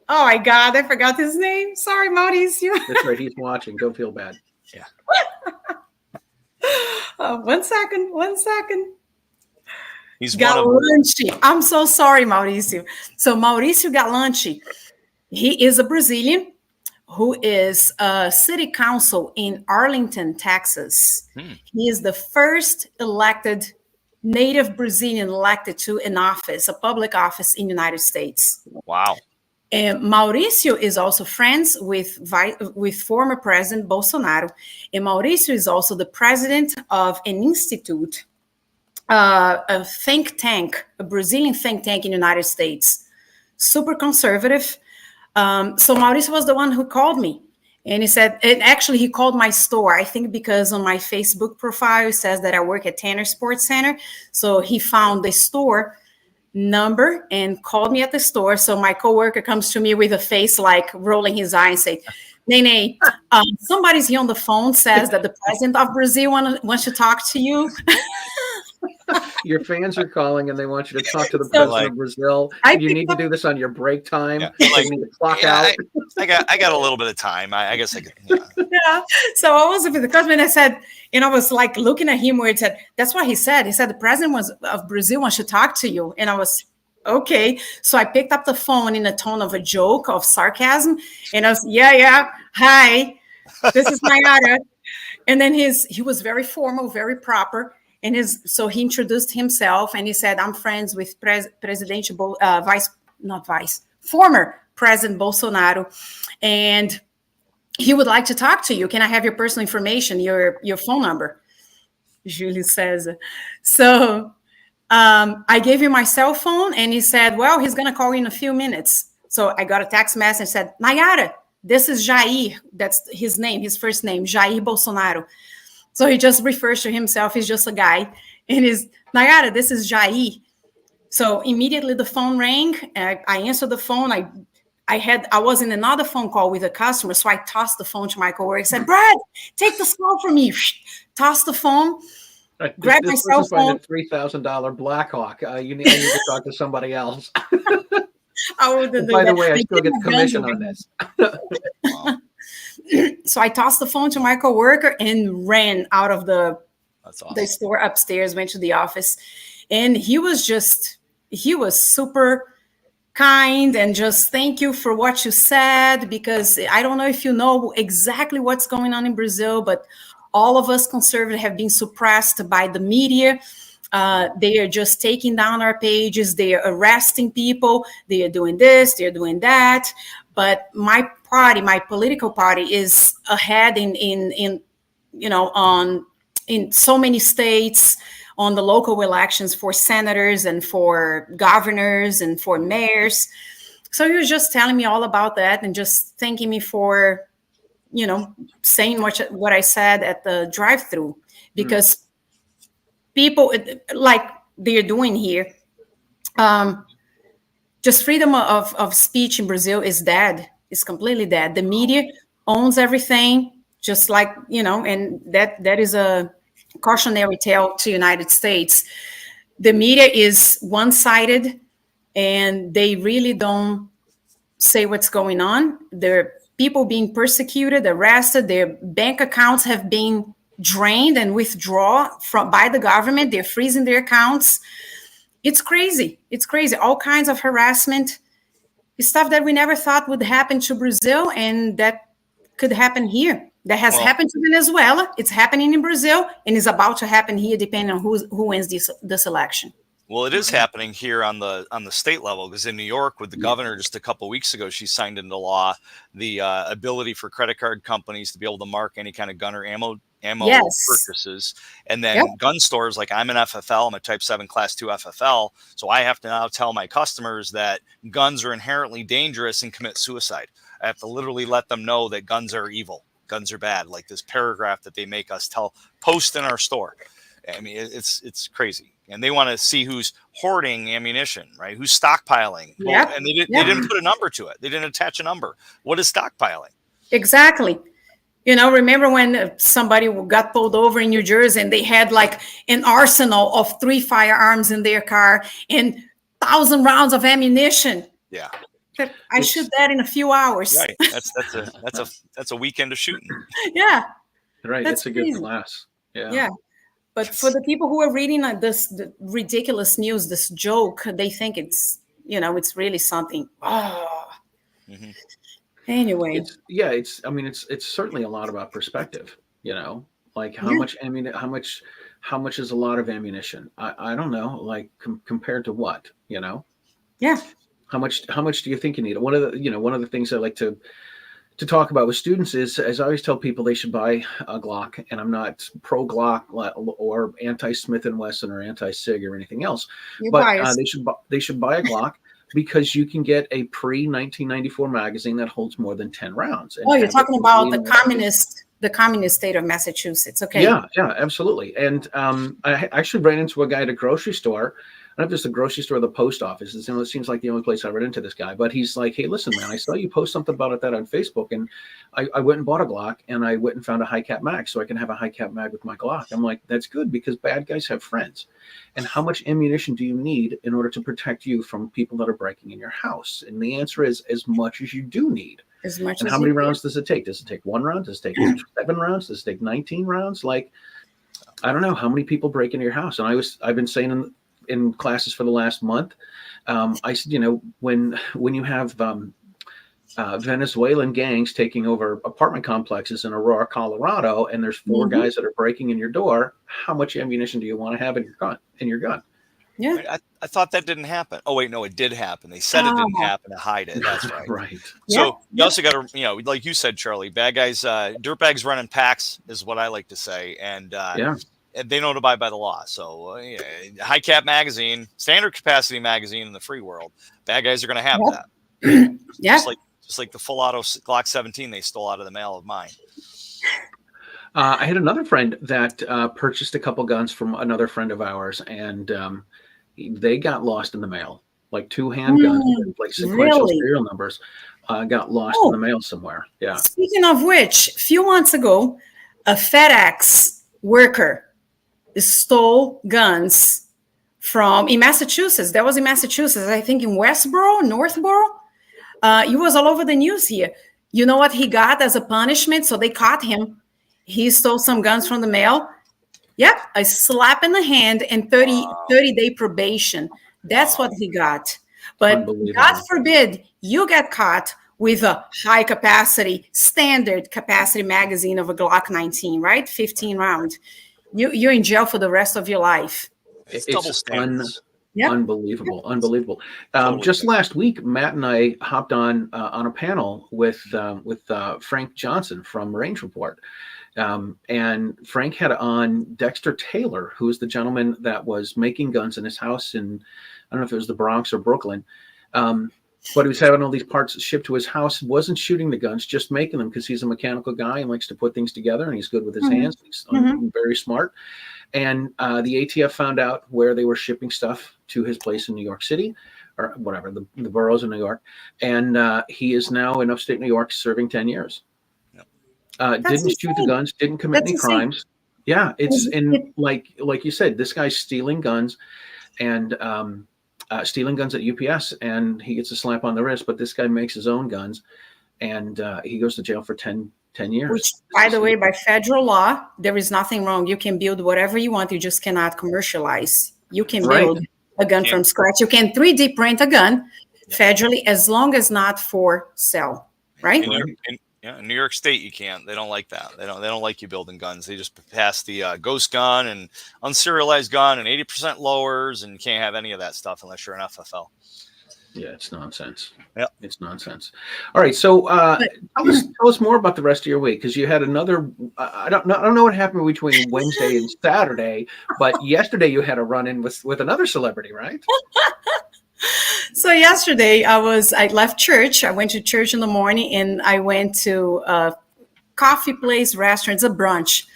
Oh my God, I forgot his name. Sorry, Mauricio. That's right. He's watching. Don't feel bad. Yeah. One second. He's Galante. I'm so sorry, Mauricio. So Mauricio Galante, he is a Brazilian who is a city council in Arlington, Texas. He is the first elected native Brazilian elected to an office, a public office in the United States. Wow. And Mauricio is also friends with former President Bolsonaro. And Mauricio is also the president of an institute, a think tank, a Brazilian think tank in the United States, super conservative. So Mauricio was the one who called me. And he said, and actually he called my store, I think because on my Facebook profile, it says that I work at Tanner Sports Center. So he found the store number and called me at the store. So my coworker comes to me with a face like rolling his eye and say, Nene, somebody's here on the phone, says that the president of Brazil wants to talk to you. Your fans are calling and they want you to talk to the president of Brazil. You need to do this on your break time. Yeah. You need to clock out. I got a little bit of time. I guess I could. Yeah. So I was with the customer and I said, I was like looking at him where it said, that's what he said. He said, the president of Brazil wants to talk to you. And I was, okay. So I picked up the phone in a tone of a joke, of sarcasm. And I was, yeah. Hi, this is Nayara. And then he was very formal, very proper. And so he introduced himself and he said, I'm friends with former President Bolsonaro. And he would like to talk to you. Can I have your personal information, your phone number? Julie says. So I gave him my cell phone and he said, well, he's going to call you in a few minutes. So I got a text message and said, Nayara, this is Jair. That's his name, his first name, Jair Bolsonaro. So he just refers to himself. He's just a guy. And he's, Nayara, this is Jair. So immediately the phone rang. I answered the phone. I was in another phone call with a customer. So I tossed the phone to my coworker. I said, Brad, take this call from me. Toss the phone. Grab my cell phone. $3,000 Blackhawk. You need to talk to somebody else. By the way, I still get commission on this. So I tossed the phone to my coworker and ran out of the store upstairs, went to the office. And he was super kind and just thank you for what you said, because I don't know if you know exactly what's going on in Brazil, but all of us conservatives have been suppressed by the media. They are just taking down our pages. They are arresting people. They are doing this, they're doing that. But my political party is ahead in so many states on the local elections for senators and for governors and for mayors. So he was just telling me all about that and just thanking me for, saying what I said at the drive-thru, because people like they're doing here, just freedom of speech in Brazil is dead. It's completely dead. The media owns everything, just like, and that is a cautionary tale to the United States. The media is one-sided and they really don't say what's going on. There are people being persecuted, arrested, their bank accounts have been drained and withdrawn by the government. They're freezing their accounts. It's crazy. It's crazy. All kinds of harassment, stuff that we never thought would happen to Brazil, and that could happen here. That has happened to Venezuela. It's happening in Brazil, and is about to happen here, depending on who wins this election. Well, it is happening here on the state level, because in New York, with the governor just a couple of weeks ago, she signed into law the ability for credit card companies to be able to mark any kind of gun or ammo Yes. purchases, and then gun stores, like I'm an FFL, I'm a Type 7 Class 2 FFL, so I have to now tell my customers that guns are inherently dangerous and commit suicide. I have to literally let them know that guns are evil, guns are bad, like this paragraph that they make us post in our store. I mean, it's crazy. And they want to see who's hoarding ammunition, right? Who's stockpiling. Yeah. Well, and they didn't put a number to it. They didn't attach a number. What is stockpiling? Exactly. You know, remember when somebody got pulled over in New Jersey and they had like an arsenal of 3 firearms in their car and 1,000 rounds of ammunition? Yeah. I shoot that in a few hours. Right. That's a weekend of shooting. Yeah. Right. That's It's a good crazy. class. Yeah. Yeah. But for the people who are reading the ridiculous news, this joke, they think it's, you know, it's really something. Oh. Mm-hmm. Anyway. It's certainly a lot about perspective, you know, like how much how much is a lot of ammunition? I don't know, like compared to what, you know? Yeah. How much do you think you need? One of the things I like to talk about with students is, as I always tell people, they should buy a Glock, and I'm not pro Glock or anti Smith and Wesson or anti Sig or anything else, but they should buy a Glock because you can get a pre-1994 magazine that holds more than 10 rounds. Oh, you're talking about the communist state of Massachusetts. Okay. Yeah, absolutely. And I actually ran into a guy at a grocery store. I don't know if it's the grocery store or the post office. It seems like the only place I ran into this guy. But he's like, hey, listen, man, I saw you post something about that on Facebook. And I went and bought a Glock, and I went and found a high cap mag so I can have a high cap mag with my Glock. I'm like, that's good, because bad guys have friends. And how much ammunition do you need in order to protect you from people that are breaking in your house? And the answer is as much as you do need. As much and as how many rounds does it take? Does it take 1 round? Does it take 7 rounds? Does it take 19 rounds? Like, I don't know how many people break into your house. And I've been saying in classes for the last month, I said, you know, when you have Venezuelan gangs taking over apartment complexes in Aurora, Colorado, and there's 4 guys that are breaking in your door, how much ammunition do you want to have in your gun? Yeah. I thought that didn't happen. Oh wait, no, it did happen. They said it didn't happen to hide it. That's right. Right. So you also got to, you know, like you said, Charlie, bad guys, dirtbags running packs is what I like to say, and they don't abide by the law. So high cap magazine, standard capacity magazine in the free world, bad guys are going to have that. Yeah. Just like the full auto Glock 17 they stole out of the mail of mine. I had another friend that purchased a couple guns from another friend of ours, and they got lost in the mail. Like 2 handguns, like sequential serial numbers, got lost in the mail somewhere. Yeah. Speaking of which, a few months ago, a FedEx worker stole guns in Massachusetts. That was in Massachusetts, I think in Northborough. It was all over the news here. You know what he got as a punishment? So they caught him. He stole some guns from the mail. Yep, a slap in the hand and 30-day probation. That's what he got. But God forbid you get caught with a high capacity, standard capacity magazine of a Glock 19, right? 15 round. You're in jail for the rest of your life. It's double standards. Unbelievable. Totally. Just last week, Matt and I hopped on a panel with Frank Johnson from Range Report. And Frank had on Dexter Taylor, who is the gentleman that was making guns in his house in, I don't know if it was the Bronx or Brooklyn. But he was having all these parts shipped to his house, wasn't shooting the guns, just making them, because he's a mechanical guy and likes to put things together, and he's good with his hands. He's very smart. And the ATF found out where they were shipping stuff to his place in New York City, or whatever, the boroughs of New York. And he is now in upstate New York serving 10 years. Didn't shoot the guns, didn't commit any crimes. Yeah, it's like you said, this guy's stealing guns and stealing guns at UPS, and he gets a slap on the wrist. But this guy makes his own guns, and he goes to jail for 10 years. Which, by the way, by federal law, there is nothing wrong. You can build whatever you want. You just cannot commercialize. You can build a gun from scratch. You can 3D print a gun federally, as long as not for sale, right? Yeah, in New York State, you can't. They don't like that. They don't like you building guns. They just pass the ghost gun and unserialized gun and 80% lowers, and you can't have any of that stuff unless you're an FFL. Yeah, it's nonsense. Yep. It's nonsense. All right, so tell us more about the rest of your week, because you had another. I don't know what happened between Wednesday and Saturday, but yesterday you had a run-in with another celebrity, right? So yesterday I left church. I went to church in the morning, and I went to a coffee place, restaurant, it's a brunch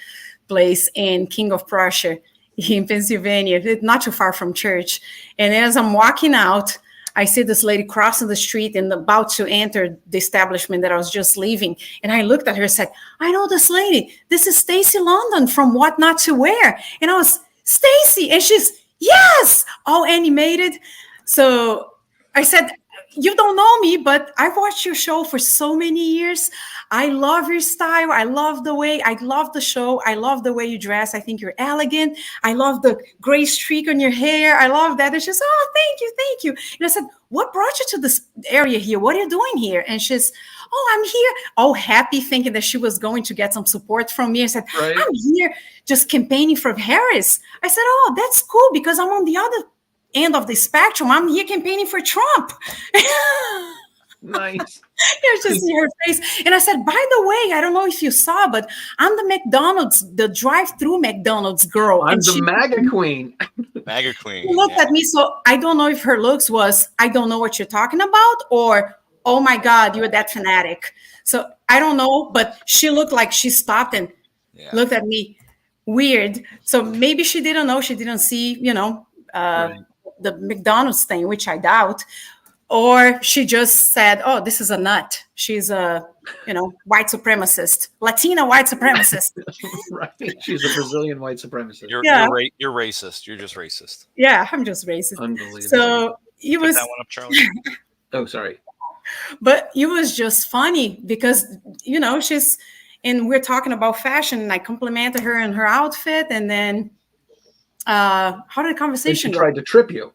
place in King of Prussia in Pennsylvania, not too far from church. And as I'm walking out, I see this lady crossing the street and about to enter the establishment that I was just leaving. And I looked at her and said, I know this lady. This is Stacy London from What Not to Wear. And I was, Stacy. And she's, yes, all animated. So I said, you don't know me, but I've watched your show for so many years. I love your style. I love the show. I love the way you dress. I think you're elegant. I love the gray streak on your hair. I love that. And she's, oh, thank you. And I said, what brought you to this area here? What are you doing here? And she's, oh, I'm here. All happy, thinking that she was going to get some support from me. I said, right. I'm here just campaigning for Harris. I said, oh, that's cool, because I'm on the other end of the spectrum. I'm here campaigning for Trump. Nice. You just see her face. And I said, by the way, I don't know if you saw, but I'm the McDonald's, the drive-through McDonald's girl. I'm the MAGA queen. MAGA queen. She looked at me, so I don't know if her looks was, I don't know what you're talking about, or, oh my God, you're that fanatic. So I don't know, but she looked like she stopped and looked at me weird. So maybe she didn't know, she didn't see, right. The McDonald's thing, which I doubt. Or she just said, oh, this is a nut. She's a, white supremacist, Latina white supremacist. Right. She's a Brazilian white supremacist. You're racist. You're just racist. Yeah, I'm just racist. Unbelievable. So it was. Put that one up, Charlie. Oh, sorry. But it was just funny because, she's, and we're talking about fashion, and I complimented her in her outfit, and then how did the conversation go? She tried to trip you.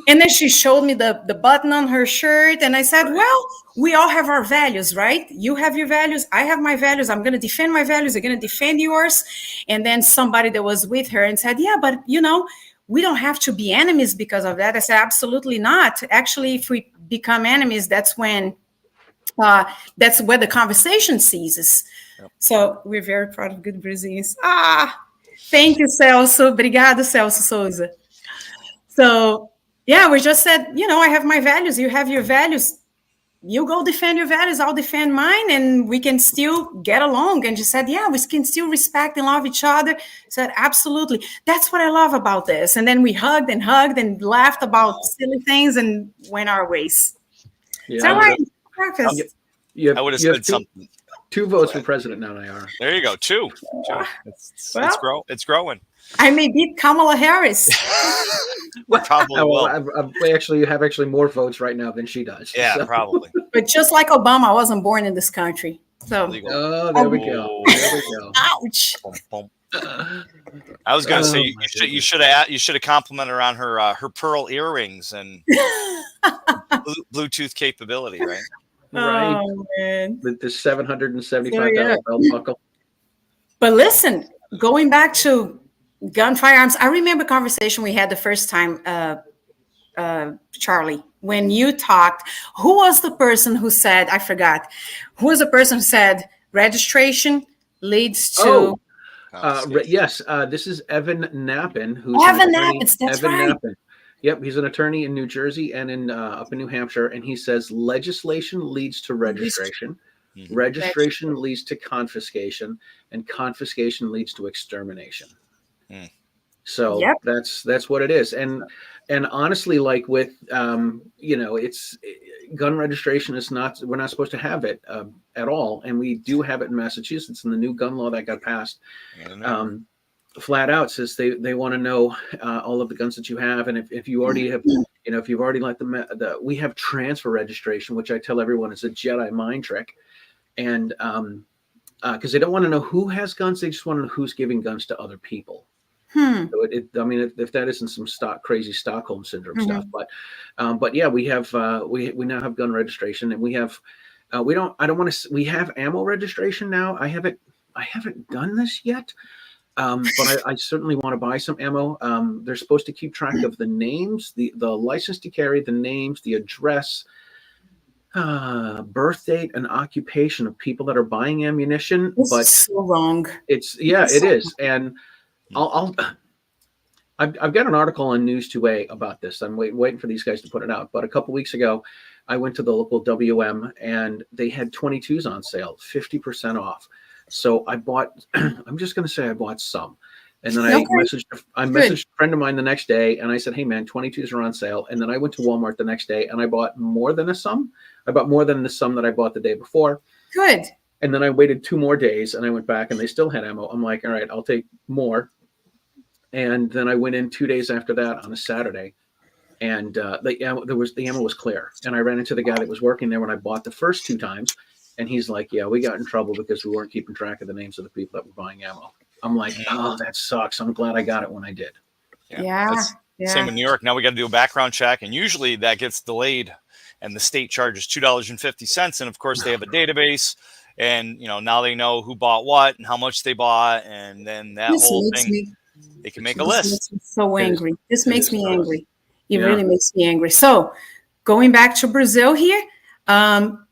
And then she showed me the button on her shirt, and I said, well, we all have our values, right? You have your values, I have my values, I'm going to defend my values, you're going to defend yours. And then somebody that was with her and said, yeah, but we don't have to be enemies because of that. I said, absolutely not. Actually, if we become enemies, that's when that's where the conversation ceases. Yep. So we're very proud of good Brazilians. Thank you, Celso. Obrigado, Celso Souza. So yeah, we just said, I have my values, you have your values. You go defend your values, I'll defend mine, and we can still get along. And she said, yeah, we can still respect and love each other. I said, absolutely. That's what I love about this. And then we hugged and laughed about silly things and went our ways. Yeah, is that right? Breakfast. I would have said something. 2 votes for president now, Nayara. There you go. 2. It's growing. I may beat Kamala Harris. Probably will. You have actually more votes right now than she does. Yeah, so. Probably. But just like Obama, I wasn't born in this country. So there we go. There we go. Ouch. I was going to say you should have complimented her on her pearl earrings and Bluetooth capability, right? Right. Oh, man. The $775 belt buckle. But listen, going back to gun firearms, I remember a conversation we had the first time, Charlie, when you talked. Who was the person who said, I forgot, who was the person who said registration leads to... yes, this is Evan Knappen. That's right. Knappen. Yep, he's an attorney in New Jersey and up in New Hampshire, and he says legislation leads to registration, registration leads to confiscation, and confiscation leads to extermination. So that's what it is. And honestly, like with it's gun registration is not, we're not supposed to have it at all, and we do have it in Massachusetts in the new gun law that got passed. Flat out says they want to know all of the guns that you have, and if you already have, if you've already let them, we have transfer registration, which I tell everyone is a Jedi mind trick, and because they don't want to know who has guns, they just want to know who's giving guns to other people. So if that isn't some crazy Stockholm syndrome stuff, but yeah, we have we now have gun registration, and we have We don't. I don't want to. We have ammo registration now. I haven't done this yet. But I certainly want to buy some ammo. They're supposed to keep track of the names, the license to carry, the names, the address, birth date, and occupation of people that are buying ammunition. This but is so wrong. It is. And I've got an article on News 2A about this. I'm waiting for these guys to put it out. But a couple weeks ago, I went to the local WM and they had 22s on sale, 50% off. So I bought, I'm just going to say I bought some. And then I messaged a friend of mine the next day and I said, hey man, 22s are on sale. And then I went to Walmart the next day and I bought more than a sum. I bought more than the sum that I bought the day before. Good. And then I waited 2 more days and I went back and they still had ammo. I'm like, all right, I'll take more. And then I went in 2 days after that on a Saturday. And the ammo was clear. And I ran into the guy that was working there when I bought the first 2 times. And he's like, yeah, we got in trouble because we weren't keeping track of the names of the people that were buying ammo. I'm like, oh, that sucks. I'm glad I got it when I did. Yeah. Same in New York. Now we got to do a background check. And usually that gets delayed and the state charges $2.50. And of course they have a database and, now they know who bought what and how much they bought. And then that whole thing, they can make a list. Makes me so angry. This makes me angry. It really makes me angry. So going back to Brazil here,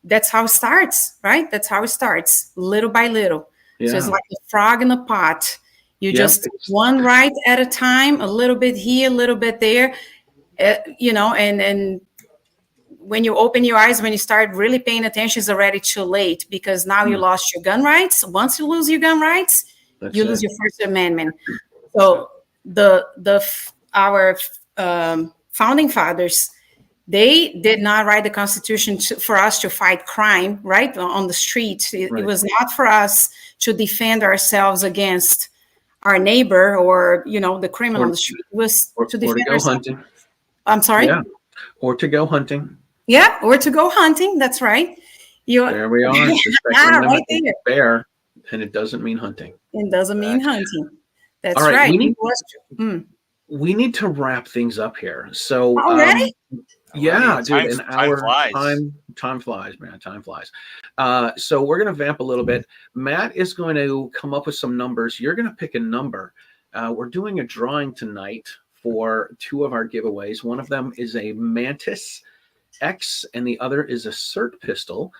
that's how it starts, right? That's how it starts, little by little. So it's like a frog in a pot. You just one right at a time, a little bit here, a little bit there, and when you open your eyes, when you start really paying attention, it's already too late because now you lost your gun rights. Once you lose your gun rights, you lose your First Amendment. So our founding fathers, they did not write the Constitution for us to fight crime, right, on the street. It was not for us to defend ourselves against our neighbor or, the criminal on the street. It was to defend ourselves. Hunting. I'm sorry? Yeah, or to go hunting. Yeah, or to go hunting. That's right. There we are. Right there. Bear, and it doesn't mean hunting. It doesn't mean hunting. That's all right. right. We need to wrap things up here. So already? Yeah, dude, an hour. Time flies, man. Time flies. So we're gonna vamp a little bit. Matt is going to come up with some numbers. You're gonna pick a number. We're doing a drawing tonight for 2 of our giveaways. One of them is a Mantis X, and the other is a SIRT pistol.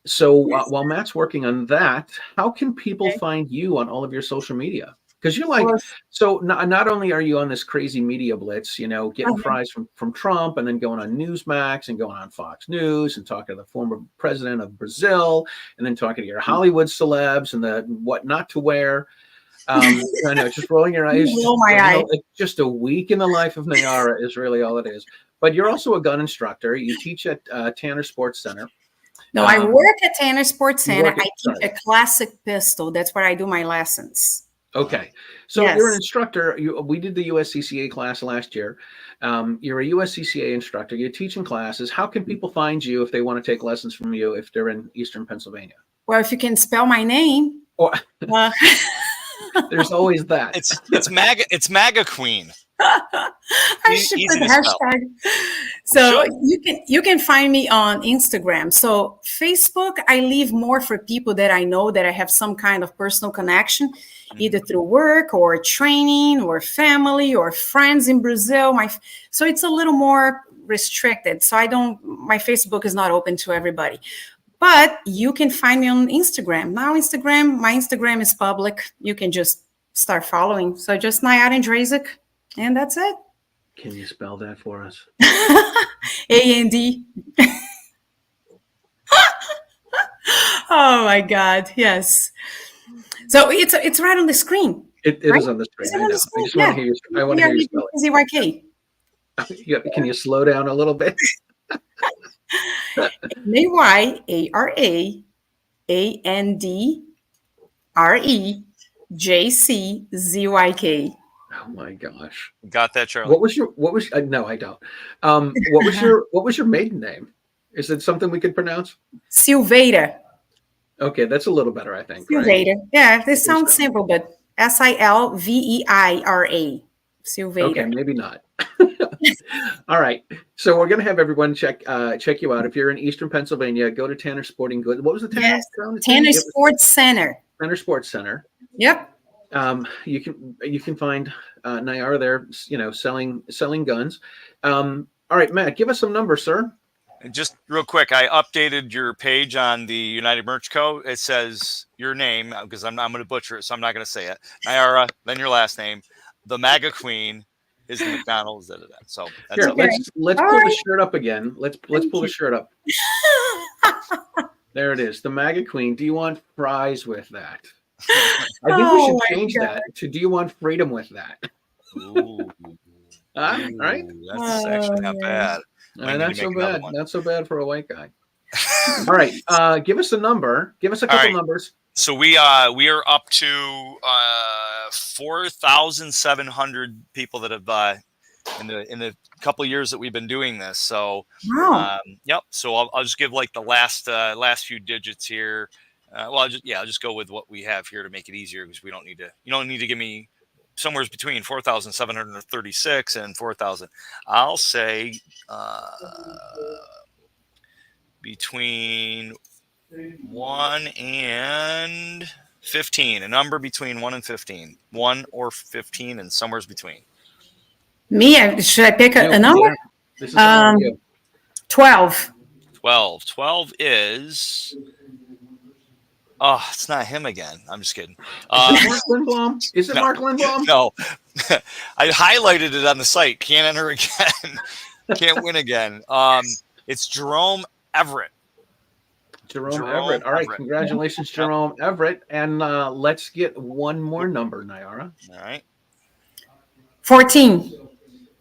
So while Matt's working on that, how can people find you on all of your social media? Because you're like, so not only are you on this crazy media blitz, getting fries from Trump and then going on Newsmax and going on Fox News and talking to the former president of Brazil and then talking to your Hollywood celebs and the what not to wear. I know, just rolling your eyes. Just a week in the life of Nayara is really all it is. But you're also a gun instructor. You teach at Tanner Sports Center. No, I work at Tanner Sports Center. I teach a classic pistol. That's where I do my lessons. Okay. So you're an instructor. We did the USCCA class last year. You're a USCCA instructor. You're teaching classes. How can people find you if they want to take lessons from you if they're in Eastern Pennsylvania? Well, if you can spell my name. There's always that. It's MAGA. It's MAGA Queen. I should put hashtag. So you can find me on Instagram. So Facebook, I leave more for people that I know that I have some kind of personal connection, either through work or training or family or friends in Brazil. So it's a little more restricted. So my Facebook is not open to everybody. But you can find me on Instagram. Now my Instagram is public. You can just start following. So just Nayara Andrejczyk. And that's it. Can you spell that for us? A-N-D. Oh my God! Yes. So it's right on the screen. It is on the screen. I know. I just want to hear you. I want to hear you spell it. ZYK. Can you slow down a little bit? Nayara Oh my gosh! Got that, Charlie? What was no, I don't. What was your maiden name? Is it something we could pronounce? Silveira. Okay, that's a little better, I think. Silveira. Right? Yeah, this sounds simple, but Silveira. Silveira. Okay, maybe not. All right. So we're going to have everyone check you out. If you're in Eastern Pennsylvania, go to Tanner Sporting Goods. What was the Tanner? Yes. Tanner Sports Center. Tanner Sports Center. Yep. You can find Nayara there, selling guns. All right, Matt, give us some numbers, sir. And just real quick, I updated your page on the United Merch Co. It says your name because I'm going to butcher it, so I'm not going to say it. Nayara, then your last name. The MAGA Queen is the McDonald's. So that's here. okay. Let's pull the shirt up again. Let's pull the shirt up. There it is. The MAGA Queen. Do you want fries with that? I think we should change that to "Do you want freedom with that?" Ooh. All right. That's actually not bad. Not so bad. Not so bad for a white guy. All right. Give us a number. Give us a couple numbers. So we are up to 4,700 people that have in the couple of years that we've been doing this. So yep. So I'll just give like the last few digits here. I'll just go with what we have here to make it easier because you don't need to give me somewhere between 4,736 and 4,000. I'll say between 1 and 15, a number between 1 and 15, 1 or 15 and somewhere's between. Me? Should I pick a number? This is 12. 12 is... Oh, it's not him again. I'm just kidding. Is it Mark Lindblom? Is it Mark Lindblom? No. I highlighted it on the site. Can't enter again. Can't win again. It's Jerome Everett. Jerome Everett. All right. Everett. Congratulations, Jerome Everett. And let's get one more number, Nayara. All right. 14.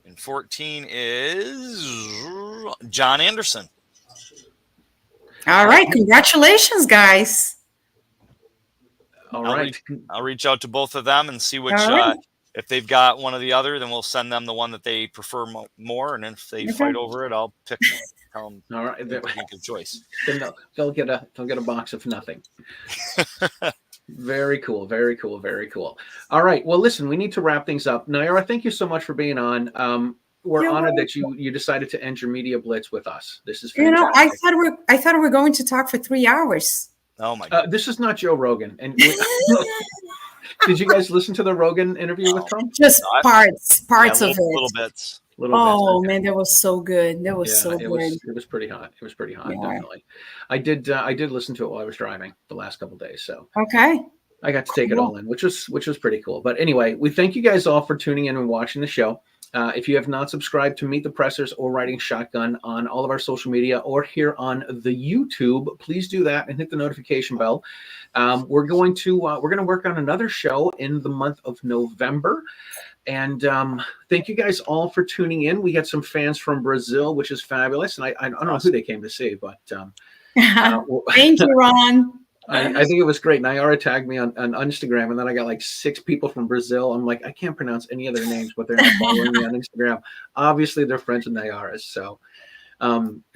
And 14 is John Anderson. All right. Congratulations, guys. All right. I'll reach out to both of them and see which, if they've got one or the other, then we'll send them the one that they prefer more. And if they fight over it, I'll pick them. Tell them, all right, make a choice. Then they'll get a box of nothing. Very cool. Very cool. Very cool. All right. Well, listen, we need to wrap things up. Nayara, thank you so much for being on. We're honored that you decided to end your media blitz with us. This is fantastic. I thought we were going to talk for 3 hours. Oh my God. This is not Joe Rogan. And did you guys listen to the Rogan interview with Trump? Just parts of it. Little bits. Man, that was so good. That was so good. It was pretty hot. It was pretty hot, Yeah. definitely. I did listen to it while I was driving the last couple of days. So Okay. I got to take it all in, which was pretty cool. But anyway, we thank you guys all for tuning in and watching the show. If you have not subscribed to Meet the Pressers or Riding Shotgun on all of our social media or here on the YouTube, please do that and hit the notification bell. We're going to work on another show in the month of November. And thank you guys all for tuning in. We got some fans from Brazil, which is fabulous. And I don't know who they came to see, but Thank you, Ron. I think it was great. Nayara tagged me on Instagram, and then I got like 6 people from Brazil. I'm like, I can't pronounce any of their names, but they're not following me on Instagram. Obviously, they're friends with Nayara's. So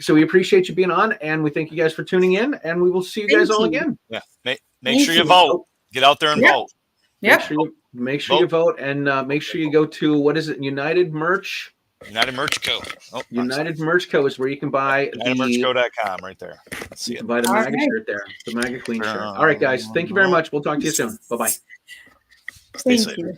we appreciate you being on, and we thank you guys for tuning in, and we will see you guys all again. Yeah, make sure you vote. Get out there and vote. Yep. Make sure you vote, and make sure you go to, what is it, United Merch? United Merch Co. United Merch Co. is where you can buy UnitedMerchCo.com right there. Let's see it. You can buy the MAGA shirt there, the MAGA Queen shirt. All right, guys. Thank you very much. We'll talk to you soon. Bye-bye. Thank you.